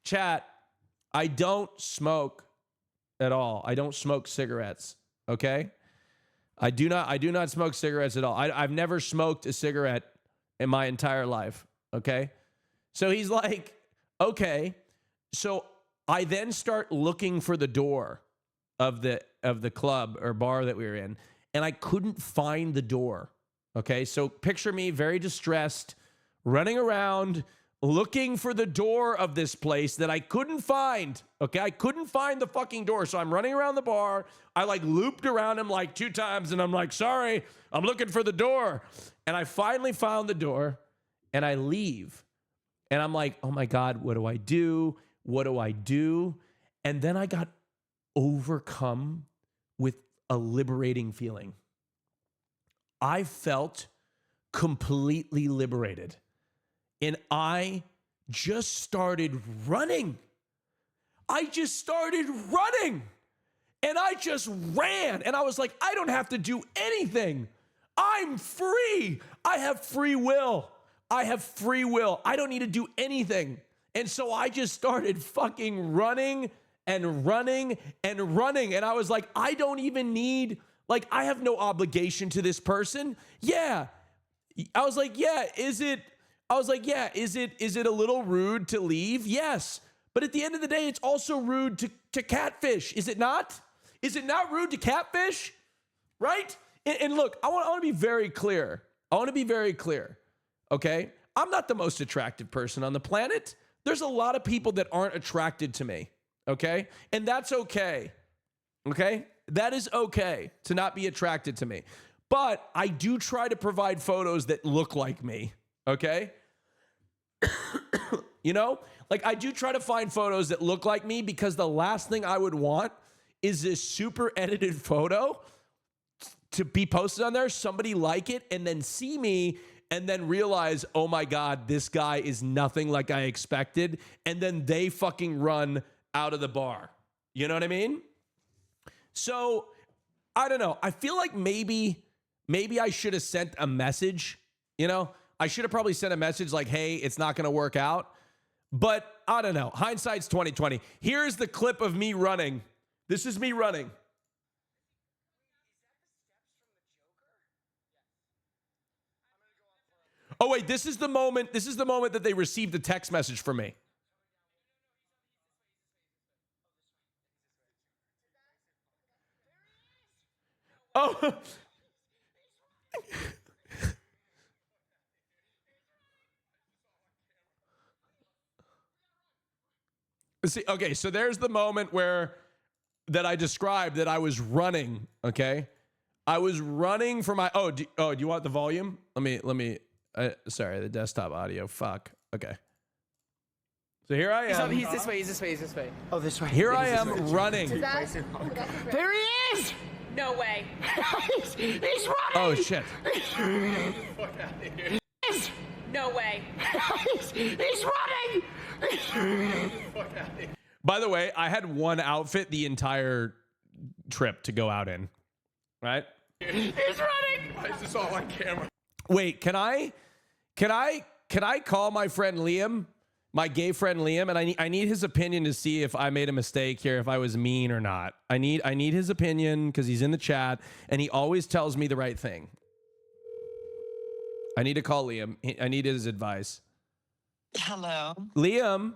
Chat, I don't smoke at all. I don't smoke cigarettes. Okay. I do not smoke cigarettes at all. I've never smoked a cigarette in my entire life. Okay. So he's like, okay. So I then start looking for the door of the club or bar that we were in, and I couldn't find the door. Okay. So picture me very distressed, running around, looking for the door of this place that I couldn't find. Okay. I couldn't find the fucking door. So I'm running around the bar. I like looped around him like 2 times and I'm like, sorry, I'm looking for the door. And I finally found the door and I leave. And I'm like, oh my God, what do I do? What do I do? And then I got overcome with a liberating feeling. I felt completely liberated. And I just started running. I just started running. And I just ran. And I was like, I don't have to do anything. I'm free. I have free will. I have free will. I don't need to do anything. And so I just started fucking running and running and running. And I was like, I don't even need, like, I have no obligation to this person. Yeah. I was like, yeah, is it a little rude to leave? Yes. But at the end of the day, it's also rude to catfish. Is it not? Is it not rude to catfish? Right? And look, I want to be very clear. Okay? I'm not the most attractive person on the planet. There's a lot of people that aren't attracted to me. Okay? And that's okay. Okay? That is okay to not be attracted to me. But I do try to provide photos that look like me. Okay? You know? Like, I do try to find photos that look like me because the last thing I would want is this super edited photo to be posted on there, somebody like it, and then see me and then realize, oh my God, this guy is nothing like I expected. And then they fucking run out of the bar. You know what I mean? So, I don't know. I feel like maybe I should have sent a message, you know? I should have probably sent a message like, hey, it's not going to work out. But I don't know. Hindsight's 2020. Here's the clip of me running. This is me running. Oh, wait, this is the moment that they received the text message from me. Oh. See, okay, so there's the moment that I described that I was running, okay? I was running for my, do you want the volume? Let me, sorry, the desktop audio, fuck. Okay. So here I am. He's this way. Oh, this way. Here I am running. There he is! No way. He's running! Oh, shit. No way. He's running! By the way, I had one outfit the entire trip to go out in, right? He's running! Why is this all on camera? Wait, can I call my friend Liam, my gay friend Liam, and I need his opinion to see if I made a mistake here, if I was mean or not. I need his opinion because he's in the chat and he always tells me the right thing. I need to call Liam. I need his advice. Hello. Liam.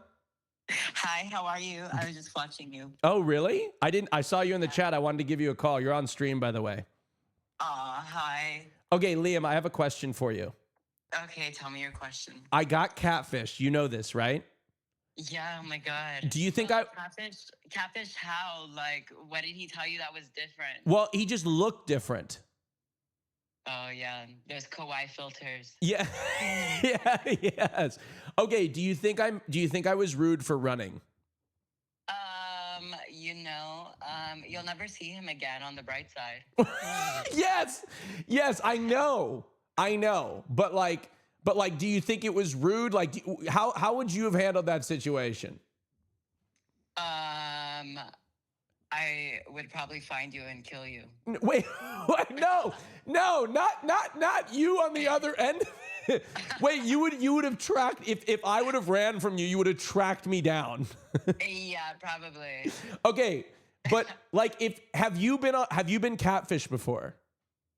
Hi, how are you? I was just watching you. Oh, really? I saw you in the chat. I wanted to give you a call. You're on stream, by the way. Hi. Okay, Liam, I have a question for you. Okay, tell me your question. I got catfish. You know this, right? Yeah, oh my God. Do you think Catfish how? Like, what did he tell you that was different? Well, he just looked different. Oh, yeah. There's kawaii filters. Yeah. Yeah, yes. Okay, do you think I was rude for running? You'll never see him again on the bright side. Yes, I know. But like, do you think it was rude? Like, how would you have handled that situation? I would probably find you and kill you. Wait, what? No, not you on the other end. Wait, you would have tracked, if I would have ran from you, you would have tracked me down. Yeah, probably. Okay, but like, have you been catfished before?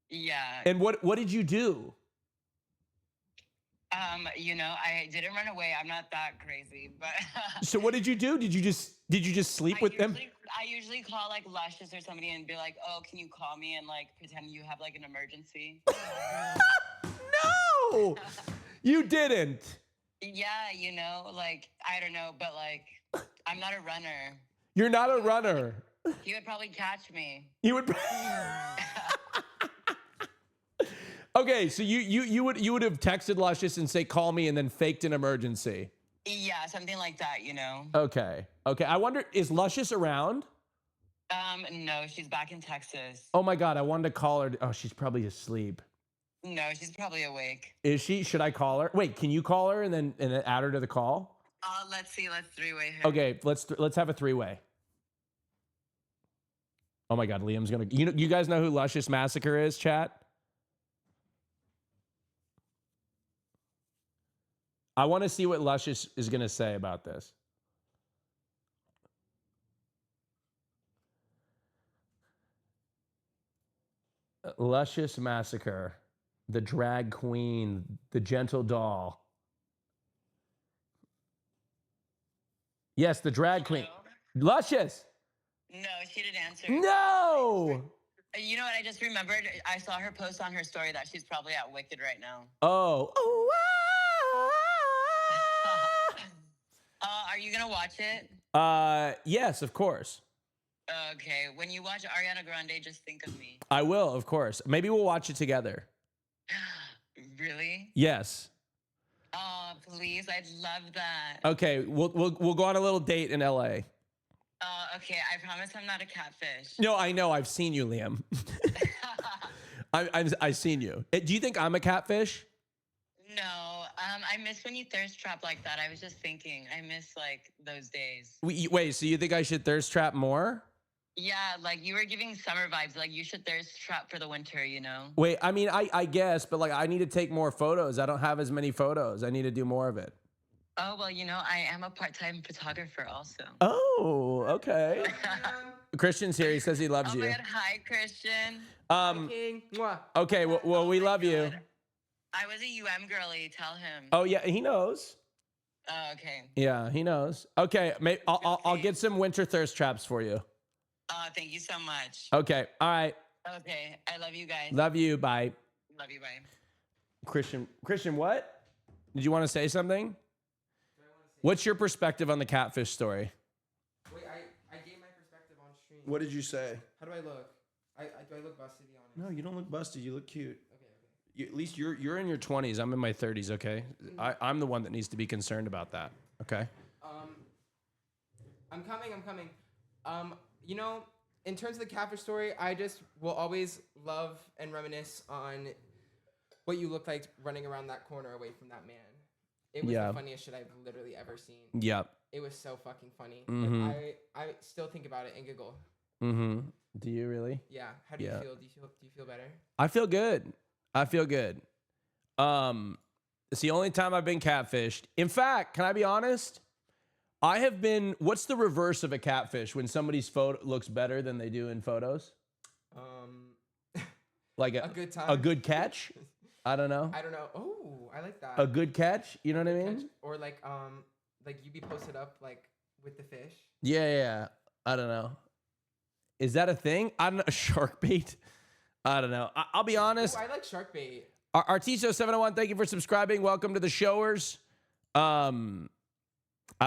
Yeah. And what did you do? I didn't run away. I'm not that crazy, but. So what did you do? Did you just sleep with them? I usually call like Luscious or somebody and be like, oh, can you call me and like pretend you have like an emergency? No, you didn't. Yeah, I don't know, but like, I'm not a runner. You're not a runner. He would probably catch me. You would. Okay, so you would have texted Luscious and say, call me, and then faked an emergency. Yeah, something like that, Okay. I wonder, is Luscious around? No, she's back in Texas. Oh my God, I wanted to call her. Oh, she's probably asleep. No, she's probably awake. Is she? Should I call her? Wait, can you call her and then add her to the call? Let's see. Let's three-way her. Okay, let's have a three-way. Oh my God, Liam's gonna. You guys know who Luscious Massacre is, chat? I want to see what Luscious is gonna say about this. Luscious Massacre, the drag queen, the gentle doll. Yes, the drag queen. Luscious. No, she didn't answer. No. You know what? I just remembered. I saw her post on her story that she's probably at Wicked right now. Oh. Are you gonna watch it? Yes, of course. Okay. When you watch Ariana Grande, just think of me. I will, of course. Maybe we'll watch it together. Really? Yes. Oh, please! I'd love that. Okay, we'll go on a little date in LA. Okay. I promise I'm not a catfish. No, I know. I've seen you, Liam. I've seen you. Do you think I'm a catfish? No. I miss when you thirst trap like that. I was just thinking. I miss like those days. Wait, so you think I should thirst trap more? Yeah, like you were giving summer vibes. Like you should thirst trap for the winter, you know? Wait, I mean, I guess, but like I need to take more photos. I don't have as many photos. I need to do more of it. Oh, well, you know, I am a part-time photographer also. Oh, okay. Christian's here. He says he loves Oh you. my God. Hi, Christian. King. Mwah. Okay, well, Oh we my love you. God. I was a UM girly. Tell him. Oh yeah, he knows. Oh, okay. Yeah, he knows. Okay, I'll get some winter thirst traps for you. Thank you so much. Okay, all right. Okay. I love you guys. Love you. Bye. Love you. Bye. Christian, what? Did you want to say something? What's your perspective on the catfish story? Wait, I gave my perspective on stream. What did you say? How do I look? Do I look busted, be honest? No, you don't look busted. You look cute. Okay. At least you're in your 20s. I'm in my 30s. Okay, I'm the one that needs to be concerned about that. Okay. I'm coming. You know, in terms of the catfish story, I just will always love and reminisce on what you looked like running around that corner away from that man. It was Yeah. the funniest shit I've literally ever seen. Yep. It was so fucking funny. Mhm. Like, I still think about it and giggle. Mm-hmm. Do you really? Yeah. How do you Yeah. feel? Do you feel better? I feel good. It's the only time I've been catfished. In fact, can I be honest? I have been. What's the reverse of a catfish when somebody's photo looks better than they do in photos? Like A good time. a good catch. I don't know. I don't know. Oh, I like that. A good catch. You know what I mean? Catch- Or like you be posted up like with the fish. Yeah. I don't know. Is that a thing? I don't know. Shark bait. I don't know. I'll be honest. Ooh, I like shark bait. Artiso701, thank you for subscribing. Welcome to the showers. I don't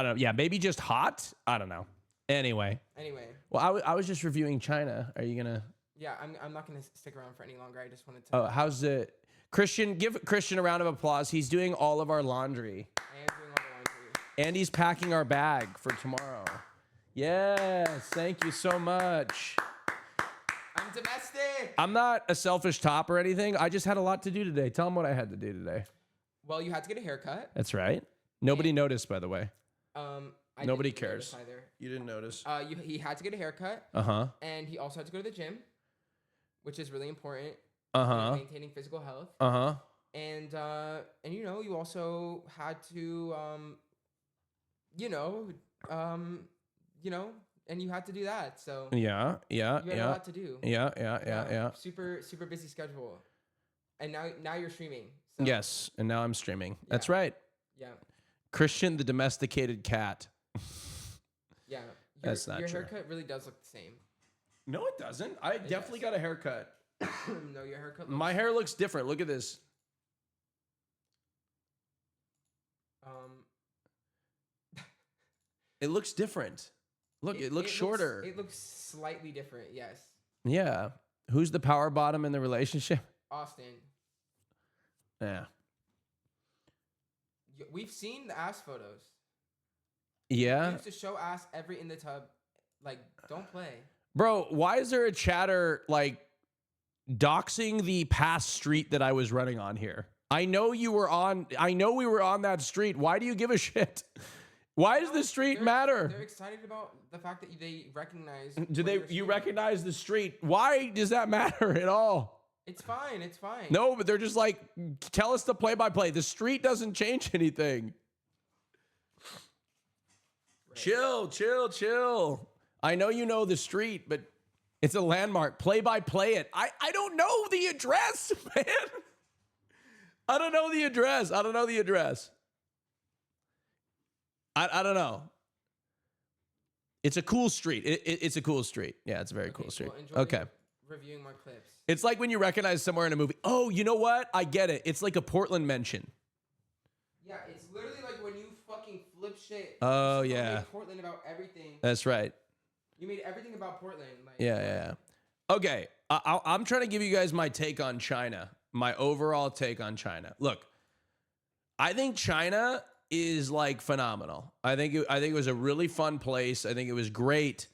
know. Yeah, maybe just hot. I don't know. Anyway. Well, I was just reviewing China. Are you gonna? Yeah, I'm not gonna stick around for any longer. I just wanted to. Oh, how's it? Christian, give Christian a round of applause. He's doing all of our laundry. I am doing all the laundry. And he's packing our bag for tomorrow. Yes, thank you so much. I'm domestic. I'm not a selfish top or anything. I just had a lot to do today. Tell him what I had to do today. Well, you had to get a haircut. That's right. Nobody noticed, by the way. Nobody cares. either. You didn't notice. He had to get a haircut. Uh-huh. And he also had to go to the gym, which is really important. Uh-huh. Maintaining physical health. Uh-huh. And you know, you also had to and you had to do that. So Yeah. you had a lot to do. Yeah. Super busy schedule. And now you're streaming. So, Yes, and now I'm streaming. That's right. Yeah. Christian, the domesticated cat. Yeah. That's not your true. haircut really does look the same. No, it doesn't. I definitely got a haircut. No, your haircut looks My hair looks different. Look at this. It looks different. Look, it looks shorter. It looks slightly different, yes. Yeah. Who's the power bottom in the relationship? Austin. Yeah. We've seen the ass photos. Yeah. You used to show ass every in the tub. Like, don't play. Bro, why is there a chatter like doxing the past street that I was running on here? I know we were on that street. Why do you give a shit? Why does the street matter? They're excited about the fact that they recognize. Do what they? you're You streaming. recognize the street? Why does that matter at all? It's fine. It's fine. No, but they're just like, tell us the play-by-play. The street doesn't change anything. Chill, chill, chill. I know you know the street, but it's a landmark. Play-by-play it. I don't know the address, man. I don't know the address. I don't know the address. I don't know. It's a cool street. It's a cool street. Yeah, it's a very cool street. Well, enjoy Okay. Reviewing more clips. It's like when you recognize somewhere in a movie. Oh, you know what? I get it. It's like a Portland mention. Yeah, it's literally like when you fucking flip shit. Oh, You yeah. made Portland about everything. That's right. You made everything about Portland. Like, Yeah. Okay. I'm trying to give you guys my take on China. My overall take on China. Look, I think China is like phenomenal. I think it was a really fun place. I think it was great.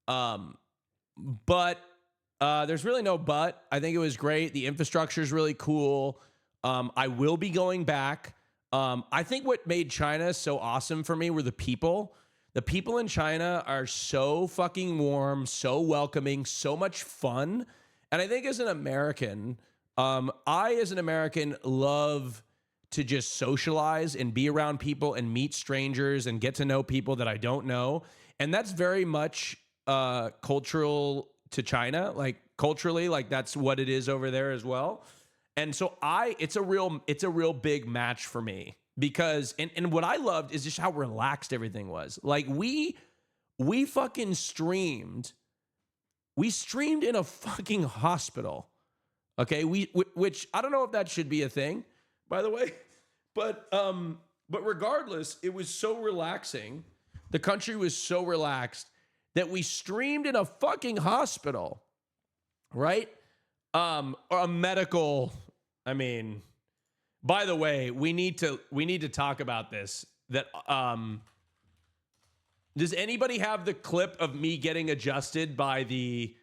But there's really no but. I think it was great. The infrastructure is really cool. I will be going back. I think what made China so awesome for me were the people. The people in China are so fucking warm, so welcoming, so much fun. And I think as an American, love to just socialize and be around people and meet strangers and get to know people that I don't know. And that's very much cultural to China. Like culturally, like that's what it is over there as well. And so it's a real big match for me because and what I loved is just how relaxed everything was. Like we fucking streamed. We streamed in a fucking hospital. Okay, which I don't know if that should be a thing, by the way, but regardless, it was so relaxing. The country was so relaxed that we streamed in a fucking hospital, right? Or a medical. I mean, by the way, we need to talk about this. That does anybody have the clip of me getting adjusted by the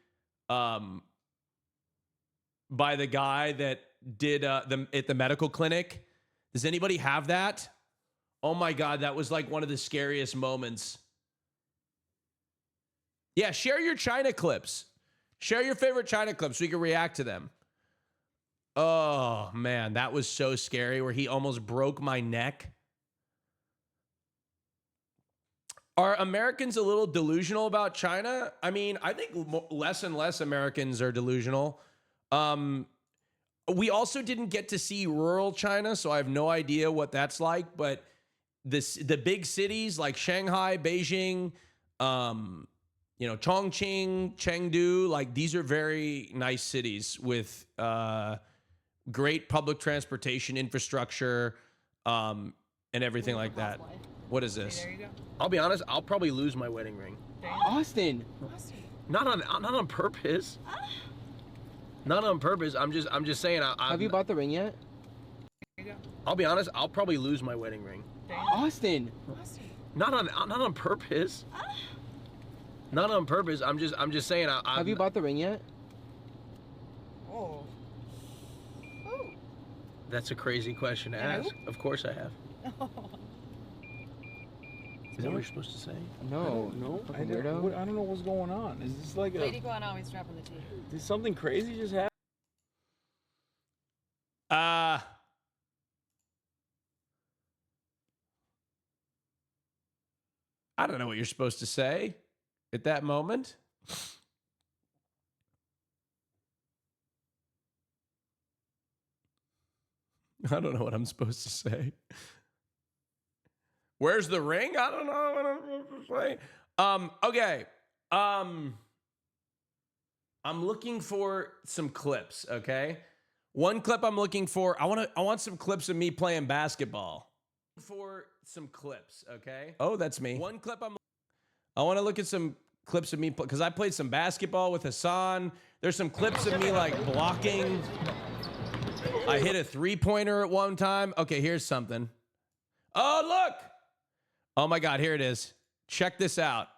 guy that did at the medical clinic? Does anybody have that? Oh my God, that was like one of the scariest moments. Yeah, share your China clips. Share your favorite China clips so we can react to them. Oh man, that was so scary where he almost broke my neck. Are Americans a little delusional about China? I mean, I think less and less Americans are delusional. We also didn't get to see rural China, so I have no idea what that's like. But the big cities like Shanghai, Beijing, Chongqing, Chengdu, like these are very nice cities with great public transportation infrastructure and everything like that. What is this? There you go. I'll be honest, I'll probably lose my wedding ring. Austin. Not on purpose. Not on purpose. I'm just saying. Have you bought the ring yet? There you go. I'll be honest. I'll probably lose my wedding ring. Austin. Not on purpose. Not on purpose. I'm just saying. Have you bought the ring yet? Oh. Oh. That's a crazy question to ask. Of course I have. Is that what you're supposed to say? No. No, I Fucking don't, weirdo. I don't know what's going on. Is this like Lady going always dropping the tea. did something crazy just happen? I don't know what you're supposed to say at that moment. I don't know what I'm supposed to say. Where's the ring? I don't know what I'm supposed to say. Okay. I'm looking for some clips, okay? One clip I'm looking for, I want some clips of me playing basketball. For some clips, okay? Oh, that's me. One clip I want to look at some clips of me because I played some basketball with Hassan. There's some clips of me like blocking. I hit a three-pointer at one time. Okay, here's something. Oh, look. Oh my God, here it is. Check this out.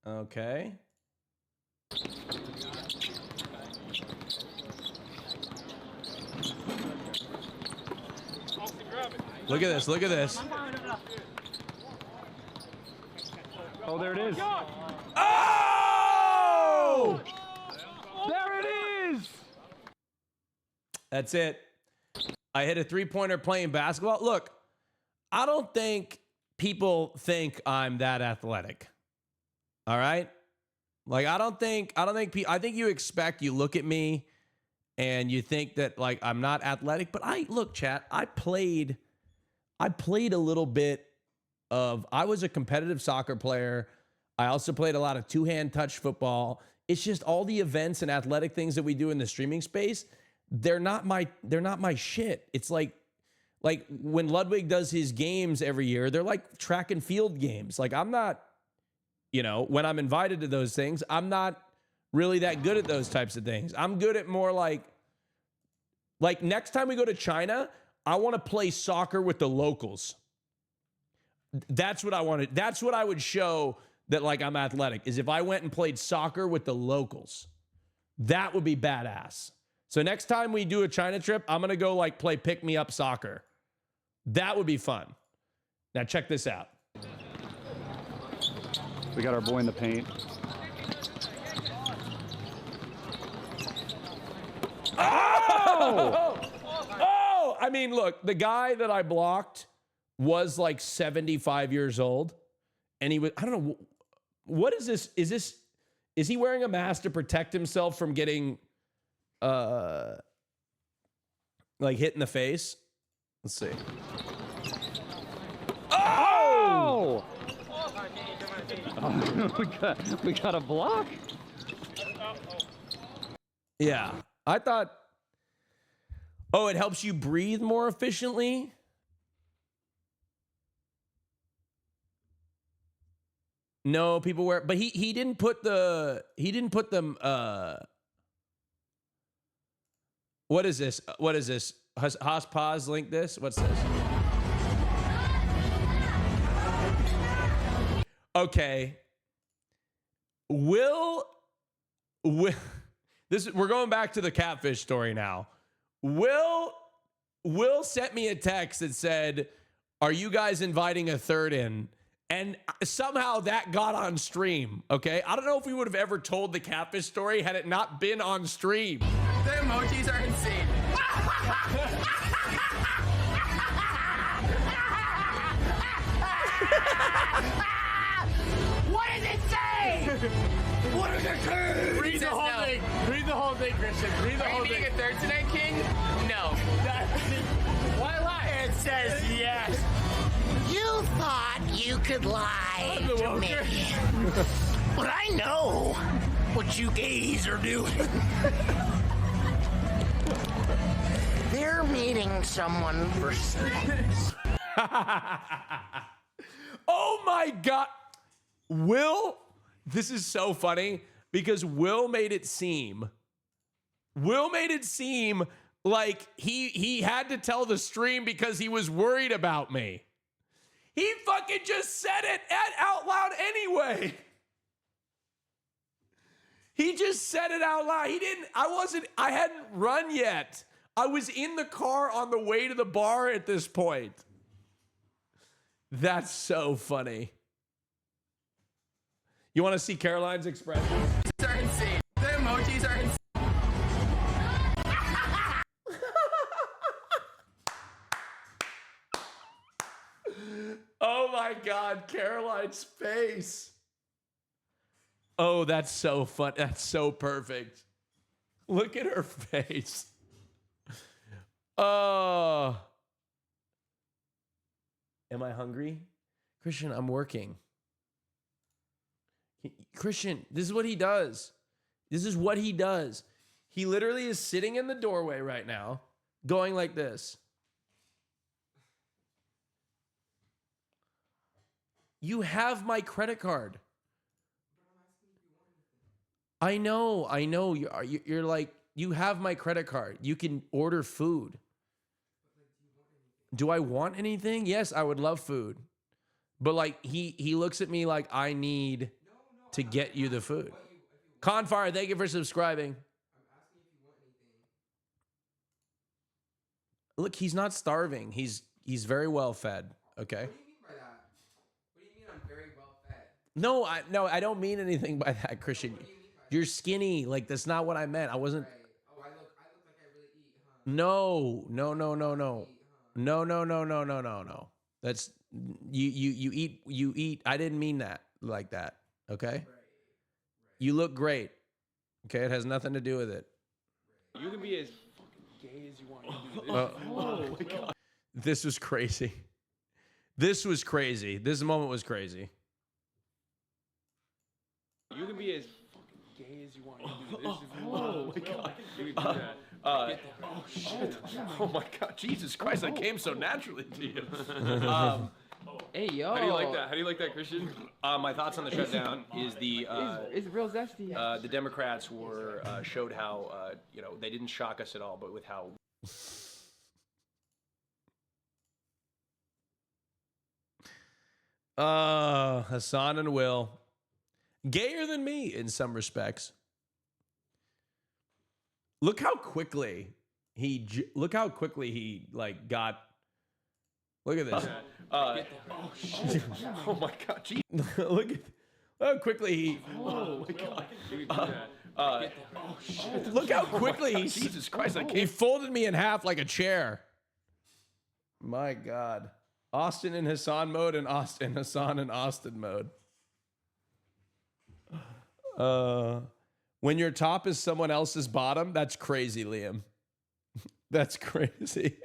Okay. Look at this. Look at this. Oh, there it is. Oh! There it is. That's it. I hit a three-pointer playing basketball. Look, I don't think people think I'm that athletic. All right? Like, I think you expect, you look at me and you think that like I'm not athletic, but look, chat, I played a little bit I was a competitive soccer player. I also played a lot of two-hand touch football. It's just all the events and athletic things that we do in the streaming space, they're not my shit. It's like when Ludwig does his games every year, they're like track and field games. Like I'm not, when I'm invited to those things, I'm not really that good at those types of things. I'm good at more like next time we go to China, I want to play soccer with the locals. That's what I wanted. That's what I would show that like I'm athletic, is if I went and played soccer with the locals. That would be badass. So next time we do a China trip, I'm going to go like play pick me up soccer. That would be fun. Now check this out. We got our boy in the paint. Oh! Oh! I mean, look, the guy that I blocked was like 75 years old. And he was, I don't know, what is this? Is he wearing a mask to protect himself from getting, like hit in the face? Let's see. Oh! we got a block. Yeah. I thought, it helps you breathe more efficiently. No, people wear, but he didn't put them, what is this? What is this? Haas link this? What's this? Okay. Will this, we're going back to the catfish story now. Will sent me a text that said, "Are you guys inviting a third in?" And somehow that got on stream, okay? I don't know if we would have ever told the catfish story had it not been on stream. The emojis are insane. What does it say? What does it say? Read the whole thing. Read the whole thing, Christian. Read the Are you being a third tonight, King? No. Why lie? It says yes. You thought you could lie to me. But I know what you gays are doing. They're meeting someone for sex. Oh my God. Will, this is so funny because Will made it seem like he had to tell the stream because he was worried about me. He fucking just said it out loud anyway. He just said it out loud. I hadn't run yet. I was in the car on the way to the bar at this point. That's so funny. You want to see Caroline's expression? These are insane. The emojis are insane. Oh my God, Caroline's face. Oh, that's so fun. That's so perfect. Look at her face. Oh. Am I hungry? Christian, I'm working. Christian, this is what he does. This is what he does. He literally is sitting in the doorway right now, going like this. You have my credit card. I know. You're like, you have my credit card. You can order food. Do I want anything? Yes, I would love food. But like, he looks at me like I need to get you the food. Confire, thank you for subscribing. Look, he's not starving. He's He's very well fed. Okay. What do you mean by that? What do you mean I'm very well fed? No, I don't mean anything by that, Christian. What do you mean by You're skinny. Like that's not what I meant. I wasn't. that? Oh, I look like I really eat, huh? No. Eat, huh? No. That's you eat. I didn't mean that like that. Okay. You look great. Okay. It has nothing to do with it. You can be as gay as you want. Oh my God. This was crazy. This was crazy. This moment was crazy. You can be as gay as you want. Oh my God. You can do that. Oh shit. Oh my God. Jesus Christ. That came so naturally to you. Hey yo. How do you like that? How do you like that, Christian? My thoughts on the shutdown is It's real zesty. the Democrats were showed how they didn't shock us at all, but with how Hassan and Will, gayer than me in some respects. Look how quickly he like got. Look at this. oh shit. Oh my God. Jeez. Look at how quickly he. Oh my God. You can do that. Oh shit. Look how quickly he. Jesus Christ. I He can't. folded me in half like a chair. My God. Austin in Hassan mode and Hassan in Austin mode. When your top is someone else's bottom, that's crazy, Liam. That's crazy.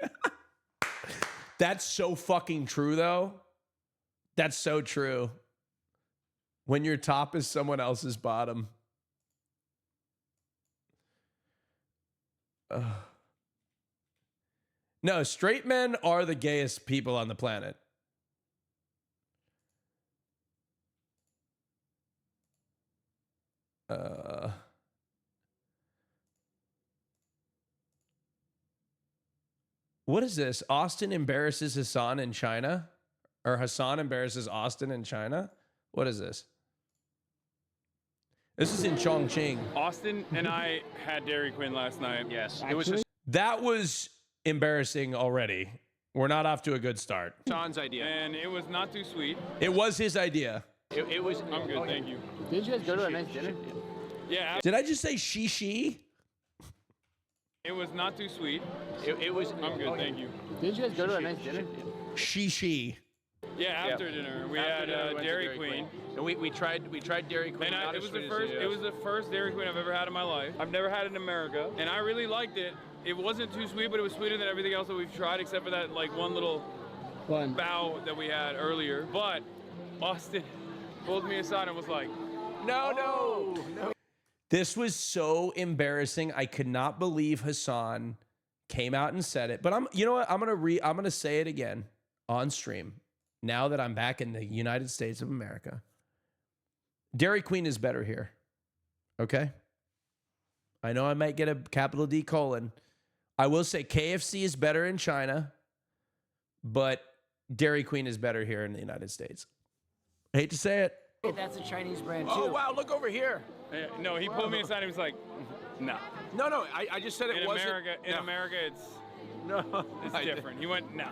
That's so fucking true, though. That's so true. When your top is someone else's bottom. No, straight men are the gayest people on the planet. What is this? Austin embarrasses Hassan in China? Or Hassan embarrasses Austin in China? What is this? This is in Chongqing. Austin and I had Dairy Queen last night. Yes. It was That was embarrassing already. We're not off to a good start. Sean's idea. and it was not too sweet. It was his idea. It was. I'm good, thank you. Didn't you guys go to a nice dinner? Yeah, Did I just say she? it was not too sweet. It was. I'm good, thank you. Didn't you guys go to a nice dinner? She. Yeah, after dinner we After had dinner, we went to Dairy Queen. And we tried Dairy Queen. And not it as was sweet the as first. it It was the first Dairy Queen I've ever had in my life. I've never had it in America, and I really liked it. It wasn't too sweet, but it was sweeter than everything else that we've tried, except for that like one little bow that we had earlier. But Austin pulled me aside and was like, No. This was so embarrassing. I could not believe Hassan came out and said it. But you know what? I'm gonna say it again on stream. Now that I'm back in the United States of America. Dairy Queen is better here. Okay? I know I might get a capital D colon. I will say KFC is better in China, but Dairy Queen is better here in the United States. I hate to say it. That's a Chinese brand too. Oh wow! Look over here. no, he pulled me aside and he was like, no. No. I just said it In wasn't. America, it's No. it's different. He went, no.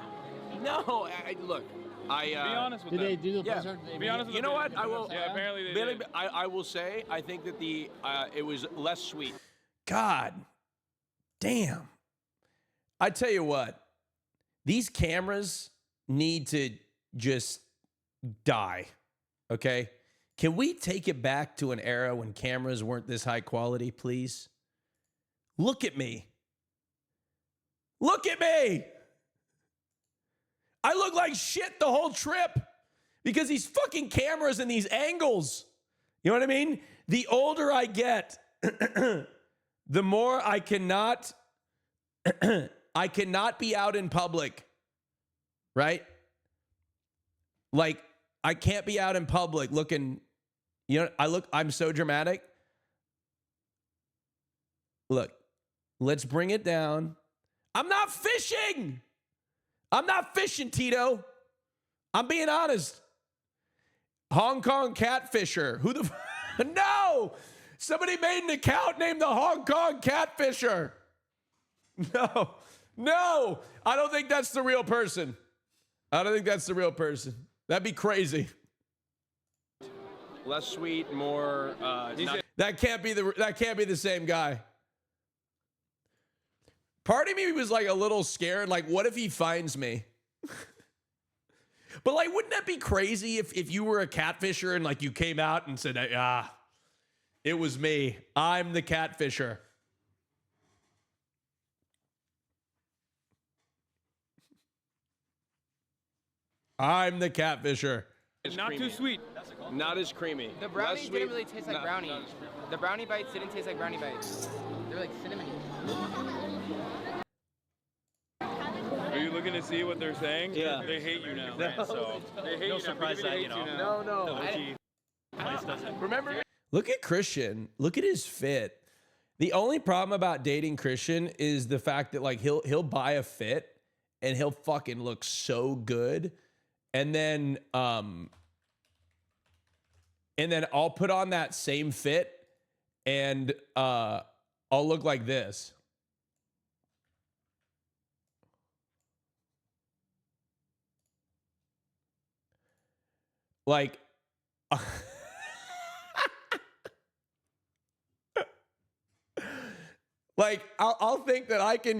No. Look. Be honest with them. do the Yeah. Be honest with You them. know what? I will. Yeah, apparently they Billy, did. I will say I think that it was less sweet. God damn. I tell you what, these cameras need to just die. Okay? Can we take it back to an era when cameras weren't this high quality, please? Look at me. Look at me. I look like shit the whole trip because these fucking cameras and these angles. You know what I mean? The older I get, the more I cannot be out in public. Right? Like I can't be out in public looking, I'm so dramatic. Look, let's bring it down. I'm not fishing. I'm not fishing, Tito. I'm being honest. Hong Kong catfisher. Who the No! Somebody made an account named the Hong Kong catfisher. No. I don't think that's the real person. I don't think that's the real person. That'd be crazy. Less sweet, more. That can't be the same guy. Part of me was like a little scared. Like, what if he finds me? But like, wouldn't that be crazy if you were a catfisher and like you came out and said, it was me. I'm the catfisher. I'm the catfisher. Not too sweet. Not as creamy. The brownies Less sweet, didn't really taste like not- brownie. not as creamy. The brownie bites didn't taste like brownie bites. They were like cinnamony. Are you looking to see what they're saying? Yeah. They hate you now. Right? So they hate No you surprise now. that, They you hate know. now. No. The OG place doesn't. Remember? Look at Christian. Look at his fit. The only problem about dating Christian is the fact that like he'll buy a fit and he'll fucking look so good. And then I'll put on that same fit and I'll look like this. Like like I'll think that I can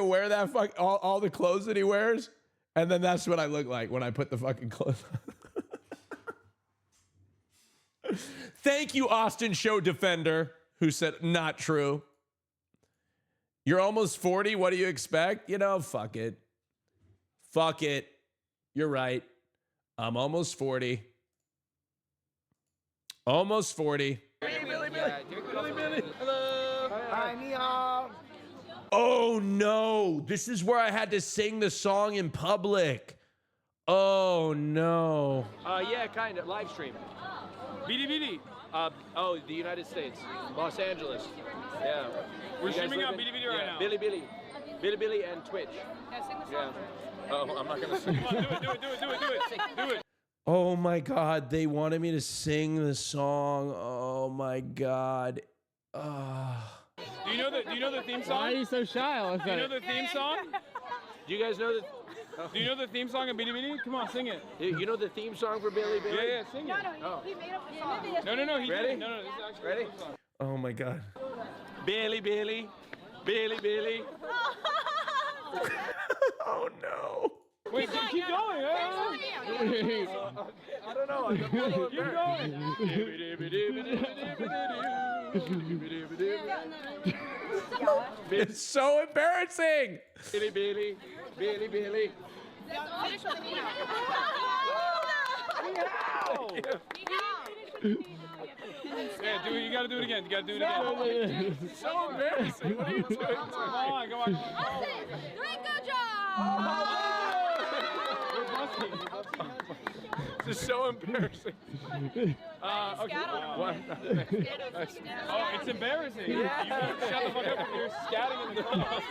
wear that all the clothes that he wears, and then that's what I look like when I put the fucking clothes on. Thank you, Austin Show Defender, who said not true. You're almost 40. What do you expect? You know, fuck it. Fuck it. You're right. I'm almost 40. Almost 40. Billy. Hello. Hi, Neon. Oh no, this is where I had to sing the song in public. Oh no. Yeah, kind of. Live stream. BD. The United States. Los Angeles. Yeah. We're You guys streaming on live in- BD right now. Billy and Twitch. Yeah. Oh, I'm not gonna sing. Come on, do it. Oh my God, they wanted me to sing the song. Oh my God. Do you know the theme song? Why are you so shy? Do you know the theme song? Do you guys know the? Do you know the theme song of BD? Come on, sing it. You know the theme song for Billy? Yeah, sing it. He made up a song. No, he Ready? didn't. No, this is actually Ready? a theme song. Oh my God. Billy. Oh no. Wait, keep going. I don't know. I'm a little Keep going. It's so embarrassing. Billy. Yeah, do it. You gotta do it again. So embarrassing. What are you doing? Come on. Great, good job. This is so embarrassing. Okay. One. Oh, it's embarrassing. You gotta shut the fuck up if you're scatting in the crowd.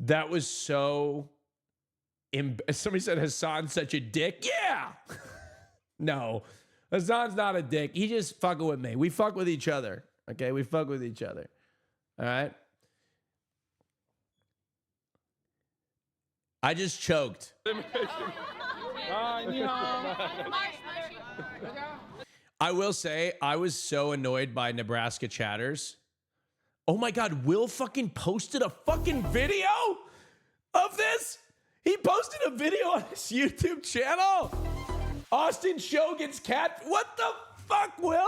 That was so. Somebody said Hassan's such a dick. Yeah. No, Hassan's not a dick. He just fucking with me. We fuck with each other. Okay, we fuck with each other. All right. I just choked. I will say I was so annoyed by Nebraska chatters. Oh my God, Will fucking posted a fucking video of this. He posted a video on his YouTube channel. Austin Show gets cat. What the fuck, Will?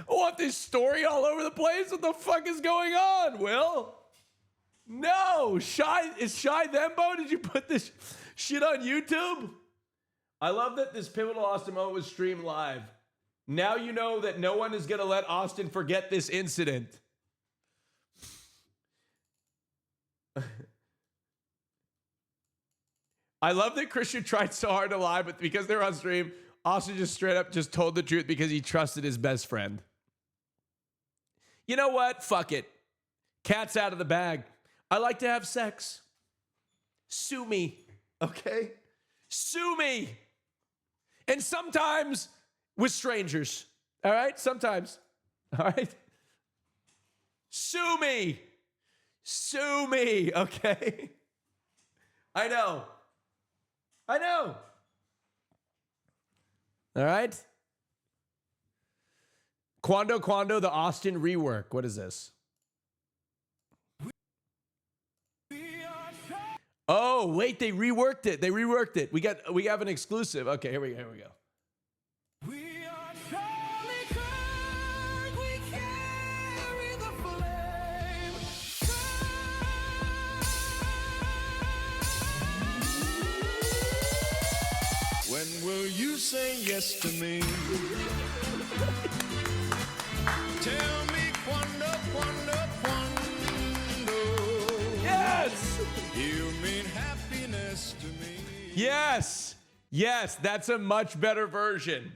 I want this story all over the place. What the fuck is going on, Will? No, is Shy Thembo? Did you put this shit on YouTube? I love that this pivotal Austin moment was streamed live. Now you know that no one is gonna let Austin forget this incident. I love that Christian tried so hard to lie, but because they're on stream, Austin just straight up just told the truth because he trusted his best friend. You know what? Fuck it. Cat's out of the bag. I like to have sex. Sue me, okay? Sue me. And sometimes with strangers, all right? Sometimes, all right? Sue me. Sue me, okay? I know. I know. All right. Quando, the Austin rework. What is this? Oh, wait, they reworked it. We have an exclusive. Okay, here we go. When will you say yes to me? Tell me quando. Yes! You mean happiness to me. Yes, that's a much better version.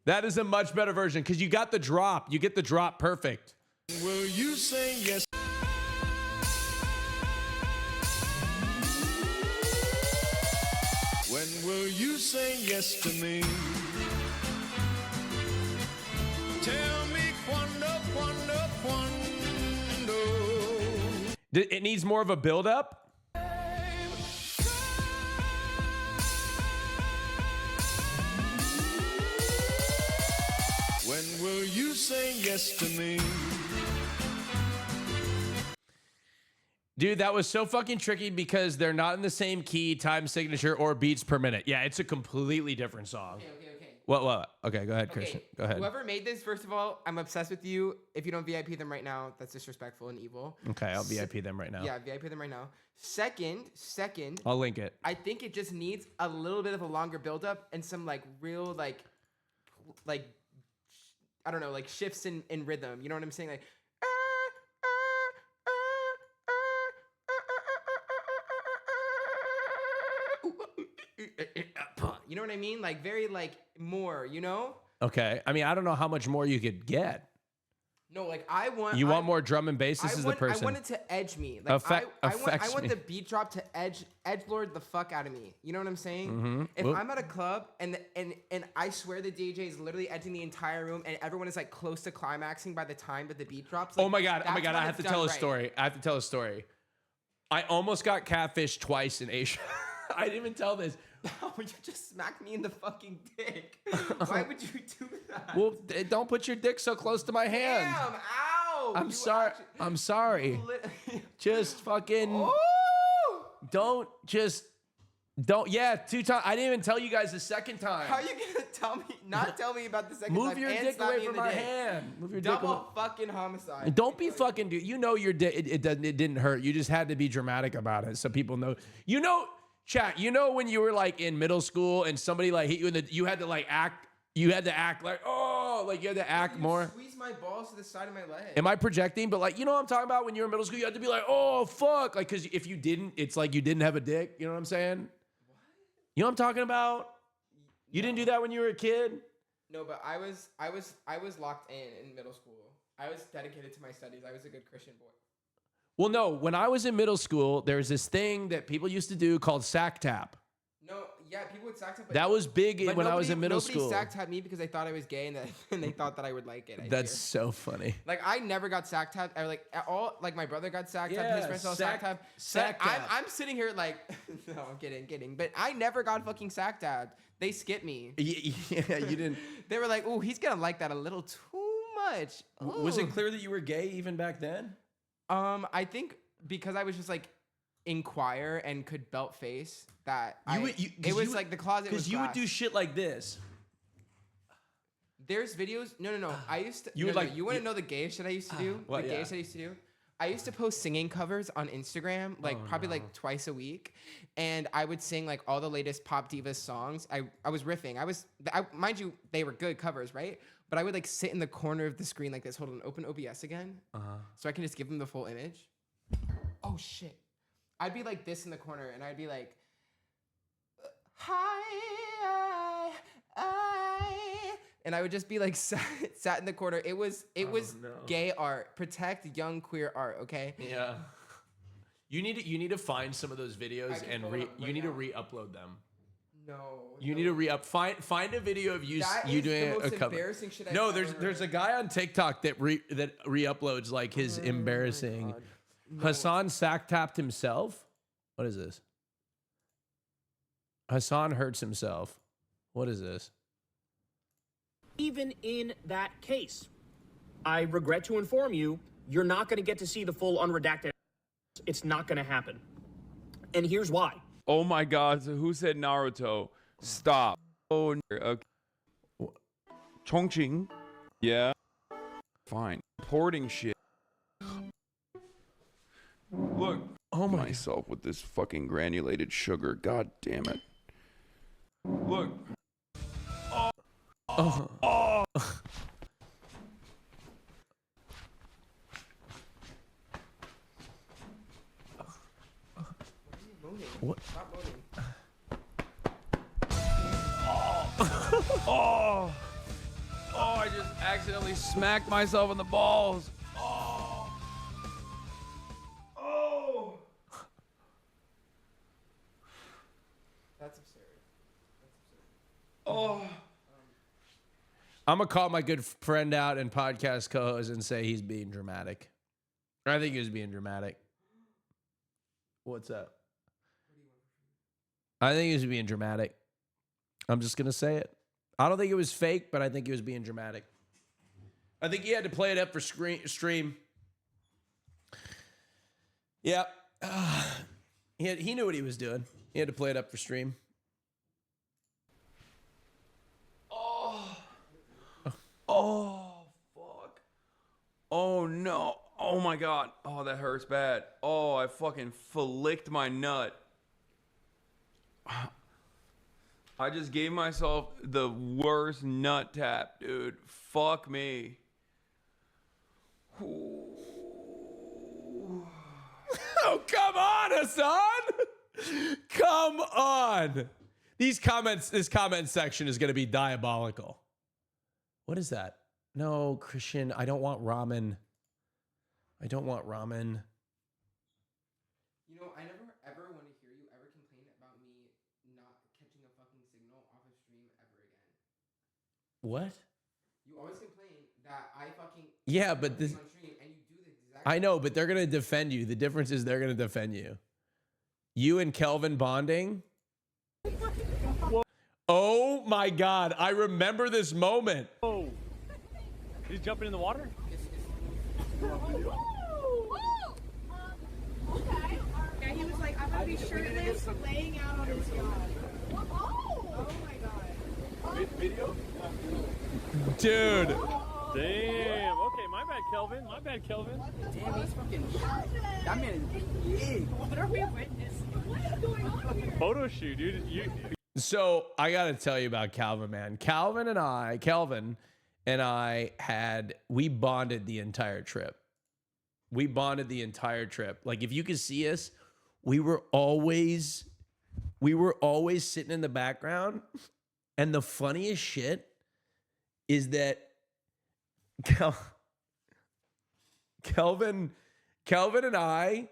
That is a much better version because you got the drop. You get the drop perfect. Will you say yes? When will you say yes to me? Tell me quando. It needs more of a build-up. When will you say yes to me? Dude, that was so fucking tricky because they're not in the same key, time signature, or beats per minute. Yeah, it's a completely different song. Okay. What? Okay, go ahead, Christian. Go ahead. Whoever made this, first of all, I'm obsessed with you. If you don't VIP them right now, that's disrespectful and evil. Okay, I'll VIP them right now. Yeah, VIP them right now. Second, I'll link it. I think it just needs a little bit of a longer build-up and some like real like I don't know, like shifts in rhythm. You know what I'm saying? Like you know what I mean? Like very like more, you know? Okay. I mean, I don't know how much more you could get. No, like I want. You want more drum and bass? This is the person. I want it to edge me. Like I want the beat drop to edge lord the fuck out of me. You know what I'm saying? Mm-hmm. If I'm at a club and I swear the DJ is literally edging the entire room and everyone is like close to climaxing by the time that the beat drops. Like, oh my god! I have to tell a story. I almost got catfished twice in Asia. I didn't even tell this. Oh, you just smacked me in the fucking dick. Why would you do that? Well, don't put your dick so close to my hand. Damn, ow! I'm sorry. I'm sorry. Just fucking. Oh! Don't. Yeah, 2 times. I didn't even tell you guys the second time. How are you gonna tell me? Not tell me about the second time. Move your and dick slap away me in from the my dick. hand. Move your Double dick away. fucking homicide. Don't be fucking dude. You know your dick. It didn't hurt. You just had to be dramatic about it so people know. You know. Chat, you know when you were like in middle school and somebody like hit you in the, you had to act like, oh, like you had to act more. Squeeze my balls to the side of my leg. Am I projecting? But like, you know what I'm talking about? When you were in middle school, you had to be like, oh, fuck. Like, cause if you didn't, it's like you didn't have a dick. You know what I'm saying? What? You know what I'm talking about? You didn't do that when you were a kid? No, but I was locked in middle school. I was dedicated to my studies. I was a good Christian boy. Well, no, when I was in middle school, there was this thing that people used to do called sack tap. No, yeah, people would sack tap. That was big when I was in middle school. Nobody sack tapped me because they thought I was gay and they thought that I would like it. That's so funny. Like I never got sack tapped. I like at all. Like my brother got sack tapped. His friends all sack tapped. Sack tap. I'm sitting here like, no, I'm kidding. But I never got fucking sack tapped. They skipped me. Yeah, you didn't. They were like, oh, he's gonna like that a little too much. Ooh. Was it clear that you were gay even back then? I think because I was just like in choir and could belt face that it was like the closet was because you would do shit like this. There's videos. No. I used to. You would like. You want to know the gayest shit I used to do? Gayest shit I used to do. I used to post singing covers on Instagram, like probably like twice a week, and I would sing like all the latest pop divas songs. I was riffing. Mind you, they were good covers, right? But I would like sit in the corner of the screen like this. Hold on, open OBS again, so I can just give them the full image. Oh shit! I'd be like this in the corner, and I'd be like, "Hi, and I would just be like sat in the corner. It was gay art. Protect young queer art, okay? Yeah. You need to find some of those videos and you need to re-upload them. No. You need to find a video of you doing the most a cover. Embarrassing shit I've No, ever there's heard. a guy on TikTok that re-uploads like his embarrassing. No. Hassan sack tapped himself. What is this? Hassan hurts himself. What is this? Even in that case, I regret to inform you, you're not going to get to see the full unredacted. It's not going to happen. And here's why. Oh my God! So who said Naruto? Stop. Oh, okay. Chongqing. Yeah. Fine. Porting shit. Look. Oh my. Myself with this fucking granulated sugar. God damn it. Look. Oh. Oh. What? Oh. Oh, I just accidentally smacked myself in the balls. Oh. Oh. That's absurd. Oh. I'm going to call my good friend out and podcast co-host and say he's being dramatic. I think he was being dramatic. What's up? I think he was being dramatic. I'm just going to say it. I don't think it was fake, but I think he was being dramatic. I think he had to play it up for stream. Yeah. He knew what he was doing. He had to play it up for stream. Oh, fuck. Oh, no. Oh, my God. Oh, that hurts bad. Oh, I fucking flicked my nut. I just gave myself the worst nut tap, dude. Fuck me. Oh, come on, Hassan. Come on. This comment section is going to be diabolical. What is that? No, Christian, I don't want ramen. I don't want ramen. You know, I never ever want to hear you ever complain about me not catching a fucking signal off of stream ever again. What? You always complain that I fucking Yeah, but this, on stream and you do the exact I know, but they're going to defend you. The difference is they're going to defend you. You and Kelvin bonding? Oh my God, I remember this moment. Oh, he's jumping in the water? Okay. Yeah, he was like, I'm gonna be shirtless, laying out on his yacht. Oh my God. Video? Dude. Damn. Okay, my bad, Kelvin. My bad, Kelvin. Damn, he's fucking. That man is big. What are we witnessing? What is going on here? Photo shoot, dude. So I got to tell you about Calvin, man. Kelvin and I we bonded the entire trip. We bonded the entire trip. Like, if you could see us, we were always sitting in the background. And the funniest shit is that Kelvin and I,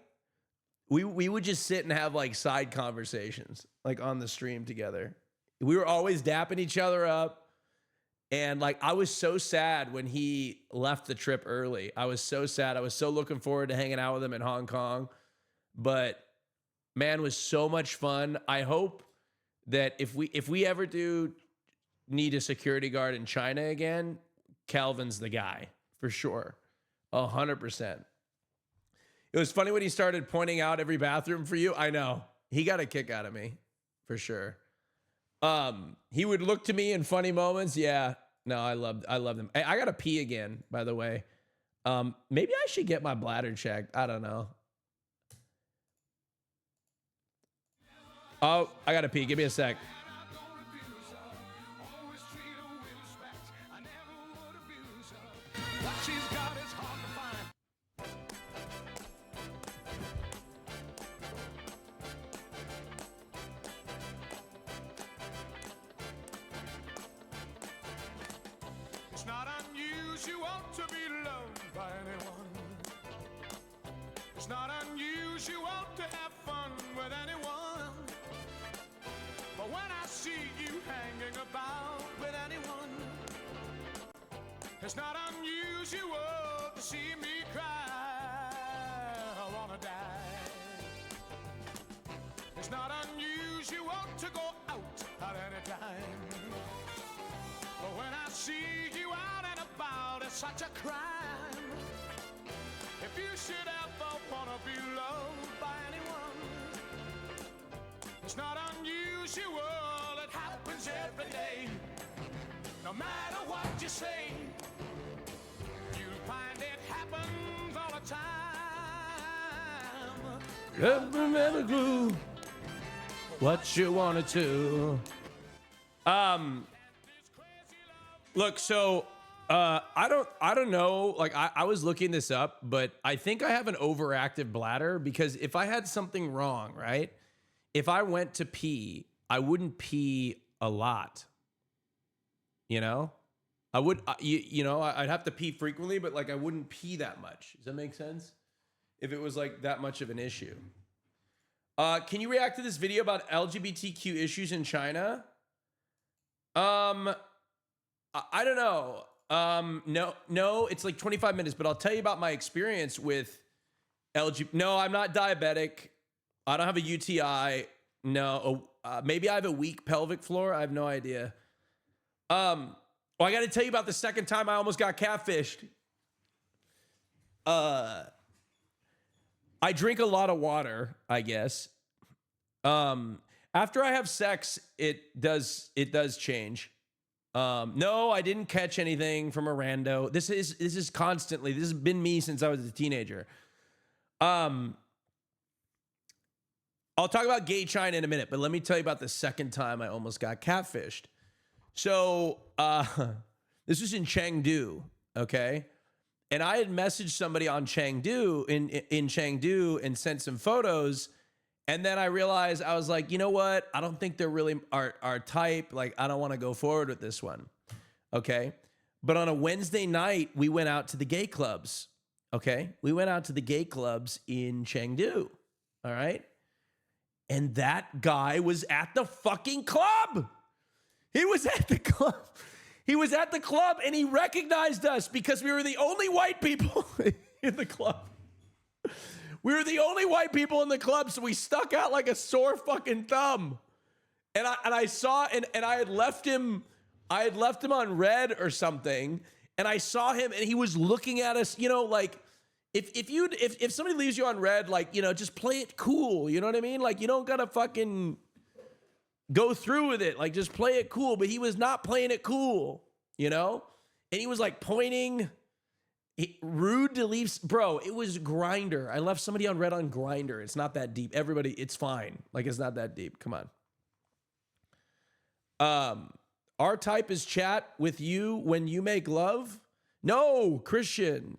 we would just sit and have like side conversations, like on the stream together. We were always dapping each other up. And like, I was so sad when he left the trip early. I was so sad. I was so looking forward to hanging out with him in Hong Kong. But man, it was so much fun. I hope that if we ever do need a security guard in China again, Calvin's the guy for sure. 100%. It was funny when he started pointing out every bathroom for you. I know. He got a kick out of me for sure. He would look to me in funny moments. Yeah. No, I loved him. Hey, I got to pee again, by the way. Maybe I should get my bladder checked. I don't know. Oh, I got to pee. Give me a sec. It's not unusual to be loved by anyone. It's not unusual to have fun with anyone. But when I see you hanging about with anyone, it's not unusual to see me cry. I wanna die. It's not unusual to go out at any time. But when I see you out and about, it's such a crime. If you should ever wanna be loved by anyone, it's not unusual, it happens every day. No matter what you say, you'll find it happens all the time. Never glue what you wanted to. Look, so I don't know. Like I was looking this up, but I think I have an overactive bladder because if I had something wrong, right? If I went to pee, I wouldn't pee a lot. You know, I would, you know, I'd have to pee frequently, but like I wouldn't pee that much. Does that make sense? If it was like that much of an issue. Can you react to this video about LGBTQ issues in China? I don't know. No, it's like 25 minutes, but I'll tell you about my experience with No, I'm not diabetic. I don't have a UTI. No, maybe I have a weak pelvic floor. I have no idea. Well, I got to tell you about the second time I almost got catfished. I drink a lot of water, I guess. After I have sex, it does change. No, I didn't catch anything from a rando. This is constantly. This has been me since I was a teenager. I'll talk about gay China in a minute, but let me tell you about the second time I almost got catfished. So, this was in Chengdu, okay? And I had messaged somebody on Chengdu in Chengdu and sent some photos. And then I realized, I was like, you know what? I don't think they're really our type. Like, I don't want to go forward with this one. Okay. But on a Wednesday night, we went out to the gay clubs. Okay. We went out to the gay clubs in Chengdu. All right. And that guy was at the fucking club. He was at the club. He was at the club and he recognized us because we were the only white people in the club. We were the only white people in the club, so we stuck out like a sore fucking thumb. And I saw and I had left him on red or something, and I saw him and he was looking at us, you know, like if somebody leaves you on red, like, you know, just play it cool, you know what I mean? Like, you don't gotta fucking go through with it. Like, just play it cool. But he was not playing it cool, you know? And he was like pointing. Rude to leave. Bro, it was Grindr. I left somebody on red on Grindr. It's not that deep. Everybody, it's fine. Like, it's not that deep. Come on. Our type is chat with you when you make love. No, Christian.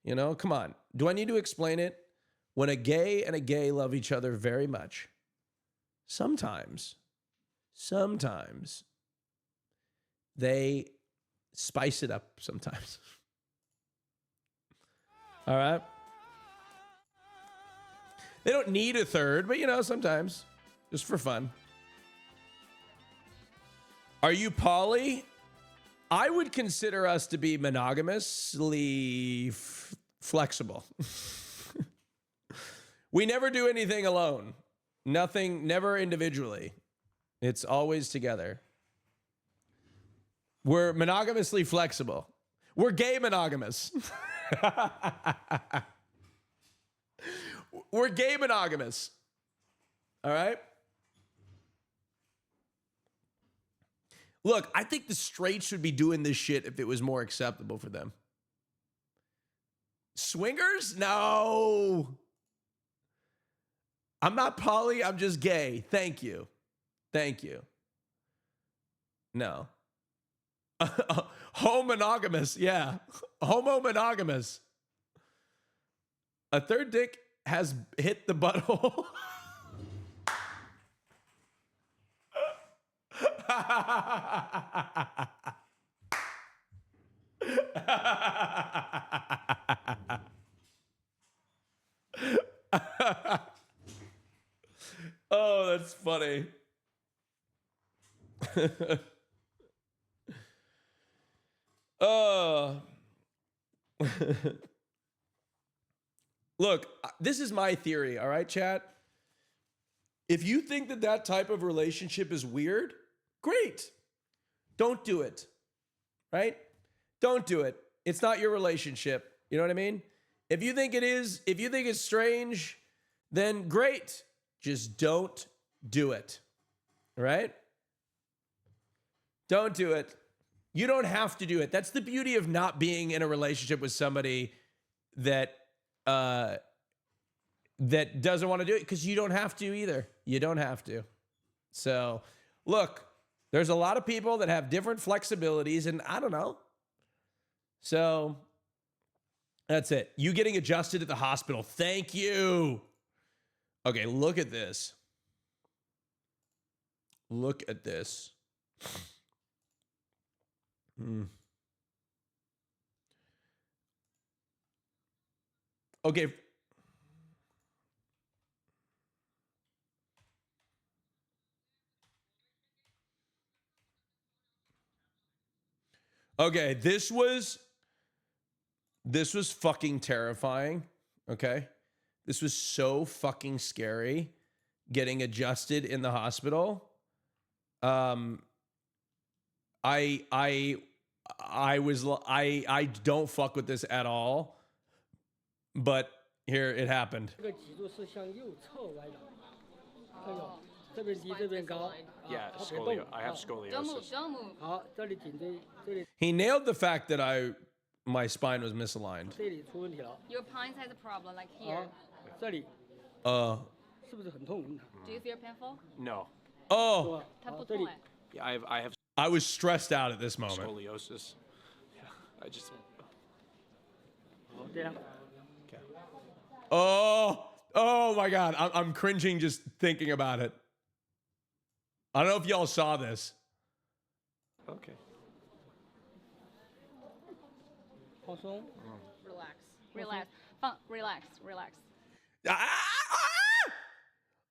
You know, come on. Do I need to explain it? When a gay and a gay love each other very much, sometimes they spice it up sometimes. All right. They don't need a third, but you know, sometimes just for fun. Are you poly? I would consider us to be monogamously flexible. We never do anything alone. Nothing, never individually. It's always together. We're monogamously flexible. We're gay monogamous. We're gay monogamous. All right? Look, I think the straights should be doing this shit if it was more acceptable for them. Swingers? No. I'm not poly, I'm just gay. Thank you. No. Homomonogamous, yeah. Homomonogamous. A third dick has hit the butthole. Oh, that's funny. Look, this is my theory, all right, chat? If you think that that type of relationship is weird, great. Don't do it. Right? Don't do it. It's not your relationship. You know what I mean? If you think it is, if you think it's strange, then great. Just don't do it. Right? Don't do it. You don't have to do it. That's the beauty of not being in a relationship with somebody that that doesn't want to do it, because you don't have to either. You don't have to. So, look, there's a lot of people that have different flexibilities, and I don't know. So, that's it. You getting adjusted at the hospital. Thank you. Okay, look at this. Look at this. Okay. Okay, this was fucking terrifying, okay? This was so fucking scary getting adjusted in the hospital. I don't fuck with this at all. But here it happened. Yeah, I have scoliosis. Don't move. He nailed the fact that my spine was misaligned. Your pines has a problem, like here. Do you feel painful? No. Oh. 它不痛哎。 Yeah, I have I was stressed out at this moment. scoliosis. Yeah, I just. Oh my God. I'm cringing just thinking about it. I don't know if y'all saw this. Okay. Relax.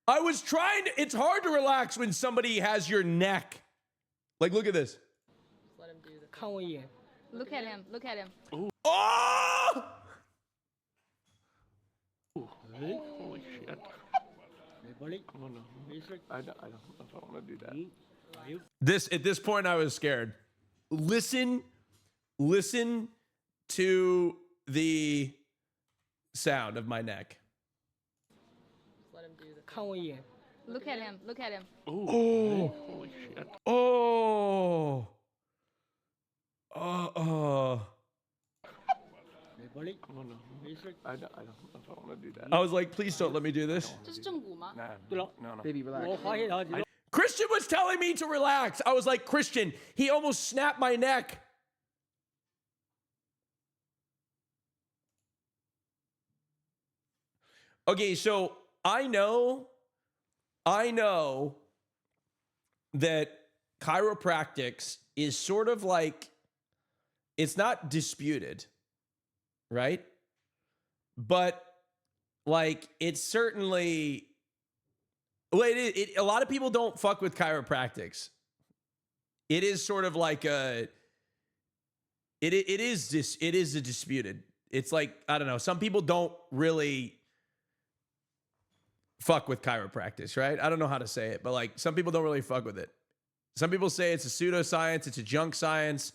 I was trying to, it's hard to relax when somebody has your neck. Like, look at this. Let him do the Look at him. Oh! Holy shit. Oh no. I don't know if I want to do that. At this point, I was scared. Listen to the sound of my neck. Let him do the Look at him. Oh. Holy shit. Oh. Oh no. I don't know if I want to do that. I was like, please don't let me do this. 这是正骨吗？ No. Baby, relax. Christian was telling me to relax. I was like, Christian, he almost snapped my neck. Okay, so I know that chiropractics is sort of like, it's not disputed, right? But like, it's certainly, well, a lot of people don't fuck with chiropractics. It is sort of like it is a disputed. It's like, I don't know. Some people don't really fuck with chiropractic, right? I don't know how to say it, but like some people don't really fuck with it. Some people say it's a pseudoscience, it's a junk science,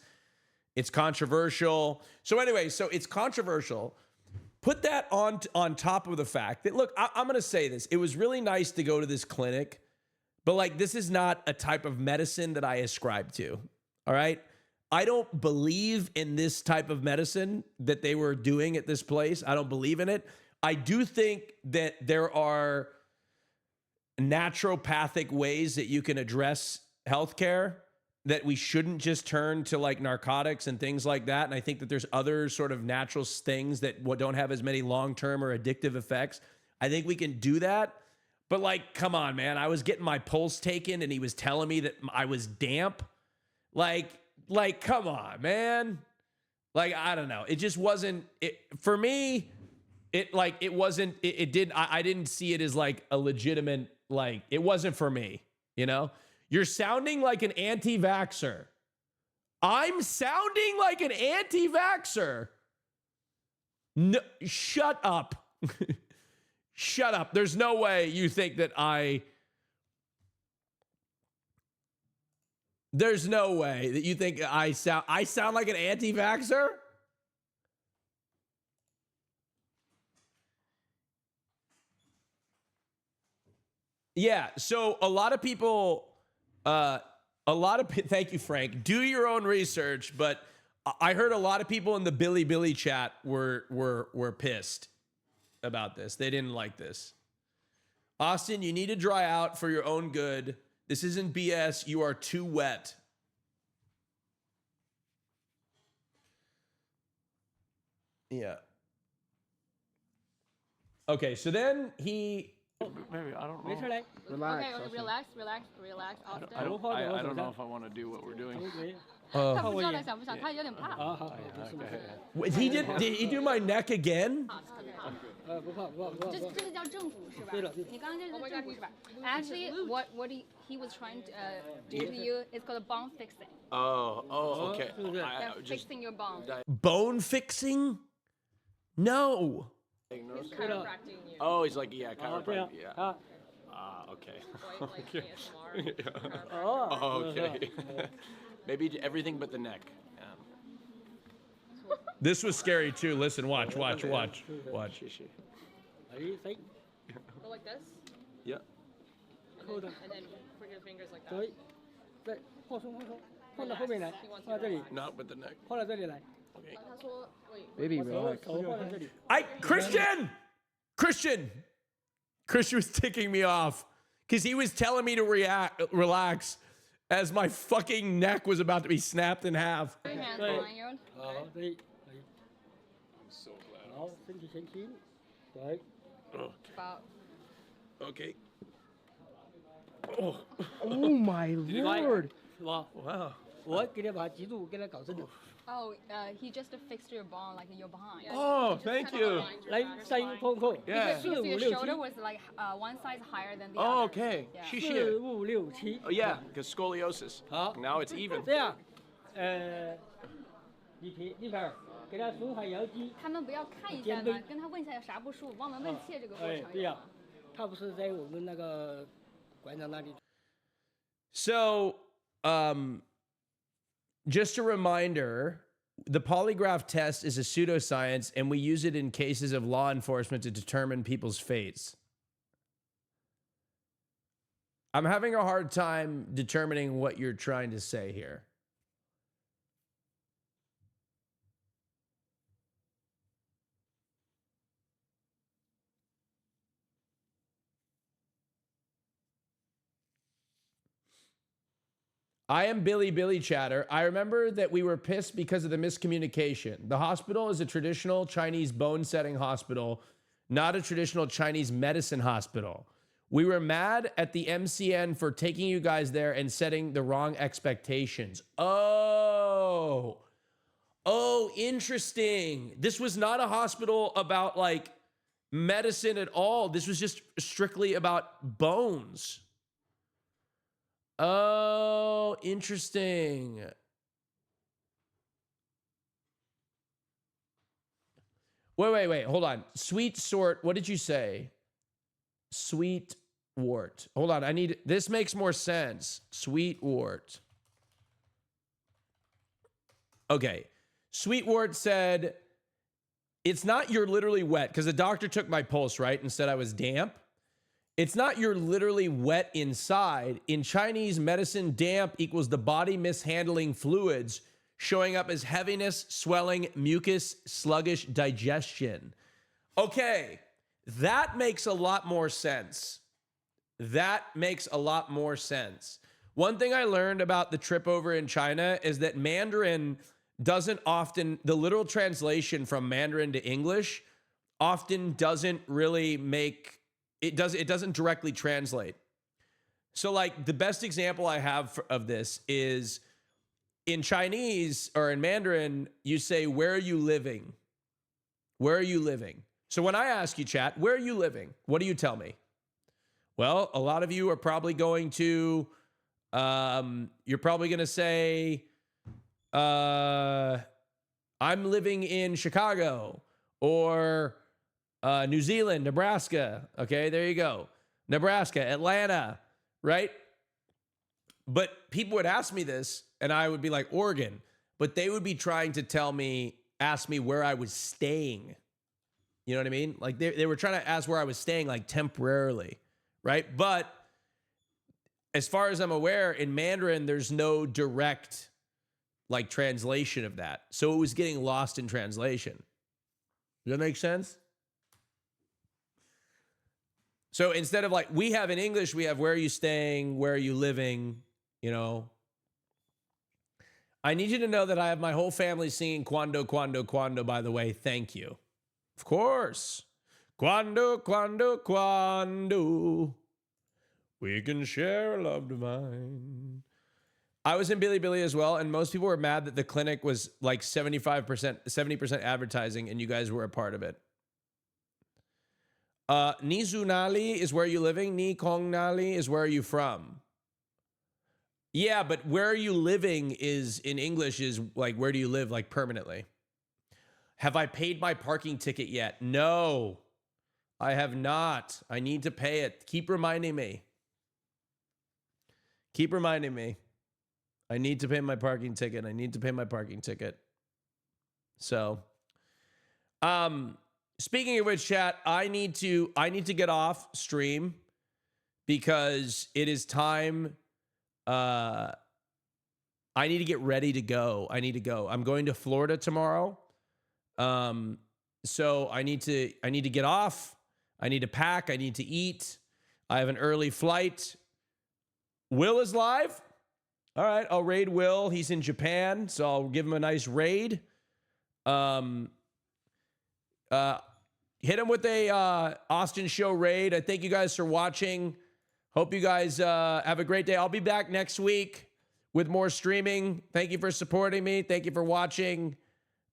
it's controversial. So anyway, so it's controversial. Put that on top of the fact that, look, I'm going to say this. It was really nice to go to this clinic, but like this is not a type of medicine that I ascribe to, all right? I don't believe in this type of medicine that they were doing at this place. I don't believe in it. I do think that there are naturopathic ways that you can address healthcare, that we shouldn't just turn to like narcotics and things like that. And I think that there's other sort of natural things that don't have as many long-term or addictive effects. I think we can do that. But like, come on, man. I was getting my pulse taken and he was telling me that I was damp. Like, come on, man. Like, I don't know. It just wasn't for me. I didn't see it as like a legitimate, like, it wasn't for me, you know? You're sounding like an anti-vaxxer. I'm sounding like an anti-vaxxer. No, shut up. Shut up. There's no way you think that I There's no way that you think I sound like an anti-vaxxer? Yeah, so a lot of people, thank you, Frank. Do your own research, but I heard a lot of people in the Billy chat were pissed about this. They didn't like this. Austin, you need to dry out for your own good. This isn't BS. You are too wet. Yeah. Okay, so then he... Maybe, I don't know. Relax. Okay, relax, Austin. I don't know if I want to do what we're doing. 他不知道他想不想，他有点怕。 Did he do my neck again? 这个叫正骨是吧？你刚刚这是正骨是吧 ？Actually, what he was trying to do to you is called bone fixing. Oh, okay. Fixing your bone. Bone fixing? No. Chiropractic you. Oh, he's like, yeah, chiropractic, yeah. Okay. Okay. Yeah. Oh, okay. Maybe everything but the neck. Yeah. This was scary too. Listen, watch. Go like this. Yeah. And then put your fingers like that. Not with the neck. Okay. Baby, relax. Christian was ticking me off because he was telling me to relax as my fucking neck was about to be snapped in half. Put your hands behind you. I'm so glad. About. Okay. Oh my lord. Wow. Oh, he just fixed your bone, like your behind. Oh, thank you. Yeah. Because your shoulder was like one size higher than the other. Oh, okay. Yeah. Oh, yeah, because scoliosis. Now it's even. 他们不要看一下吗？跟他问一下有啥不舒服，帮我们问切这个过程。对呀，他不是在我们那个馆长那里。So, just a reminder, the polygraph test is a pseudoscience, and we use it in cases of law enforcement to determine people's fates. I'm having a hard time determining what you're trying to say here. I am Billy Chatter. I remember that we were pissed because of the miscommunication. The hospital is a traditional Chinese bone setting hospital, not a traditional Chinese medicine hospital. We were mad at the MCN for taking you guys there and setting the wrong expectations. Oh, interesting. This was not a hospital about like medicine at all. This was just strictly about bones. Oh, interesting. Wait. Hold on. Sweet sort. What did you say? Sweet wart. Hold on. This makes more sense. Sweet wart. Okay. Sweet wart said, it's not you're literally wet, because the doctor took my pulse, right, and said I was damp. It's not you're literally wet inside. In Chinese medicine, damp equals the body mishandling fluids, showing up as heaviness, swelling, mucus, sluggish digestion. Okay, that makes a lot more sense. That makes a lot more sense. One thing I learned about the trip over in China is that Mandarin doesn't often, the literal translation from Mandarin to English often doesn't really make, it doesn't directly translate. So like the best example I have of this is in Chinese or in Mandarin, you say, where are you living? Where are you living? So when I ask you, chat, where are you living? What do you tell me? Well, a lot of you are probably going to, you're probably going to say, I'm living in Chicago or New Zealand, Nebraska. Okay, there you go. Nebraska, Atlanta, right? But people would ask me this, and I would be like, Oregon. But they would be trying to ask me where I was staying. You know what I mean? Like they were trying to ask where I was staying, like temporarily, right? But as far as I'm aware, in Mandarin, there's no direct like translation of that. So it was getting lost in translation. Does that make sense? So instead of like, we have in English, we have where are you staying, where are you living, you know. I need you to know that I have my whole family singing Cuando, Cuando, Cuando, by the way. Thank you. Of course. Cuando, Cuando, Cuando. We can share a love divine. I was in Billy Billy as well, and most people were mad that the clinic was like 70% advertising, and you guys were a part of it. Nizunali is where are you living? Ni Kongnali is where are you from? Yeah, but where are you living is in English is like where do you live like permanently? Have I paid my parking ticket yet? No, I have not. I need to pay it. Keep reminding me. Keep reminding me. I need to pay my parking ticket. I need to pay my parking ticket. So, speaking of which, chat, I need to get off stream because it is time. I need to get ready to go. I need to go. I'm going to Florida tomorrow. So I need to get off. I need to pack. I need to eat. I have an early flight. Will is live. All right, I'll raid Will. He's in Japan, so I'll give him a nice raid. Hit him with a Austin Show raid. I thank you guys for watching. Hope you guys have a great day. I'll be back next week with more streaming. Thank you for supporting me. Thank you for watching.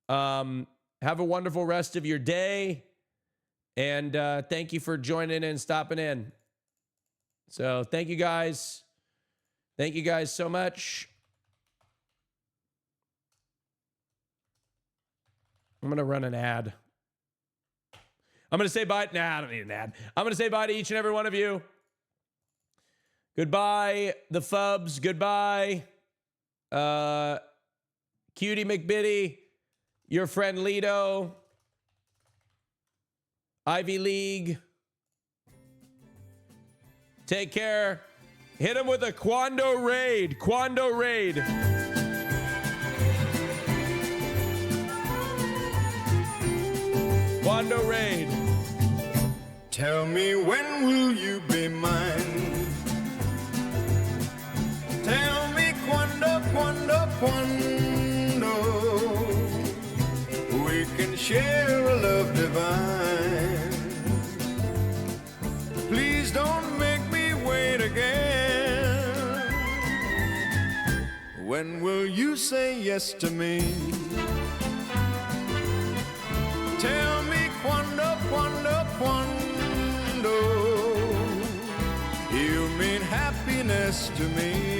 Have a wonderful rest of your day. And thank you for joining and stopping in. So thank you guys. Thank you guys so much. I'm going to run an ad. I'm going to say bye. Nah, I don't need an ad. I'm going to say bye to each and every one of you. Goodbye, the Fubs. Goodbye, Cutie McBitty, your friend Lido, Ivy League. Take care. Hit him with a Quando raid. Quando raid. Quando raid. Tell me when will you be mine? Tell me cuando, cuando, cuando we can share a love divine. Please don't make me wait again. When will you say yes to me? Tell me cuando, cuando, cuando you mean happiness to me.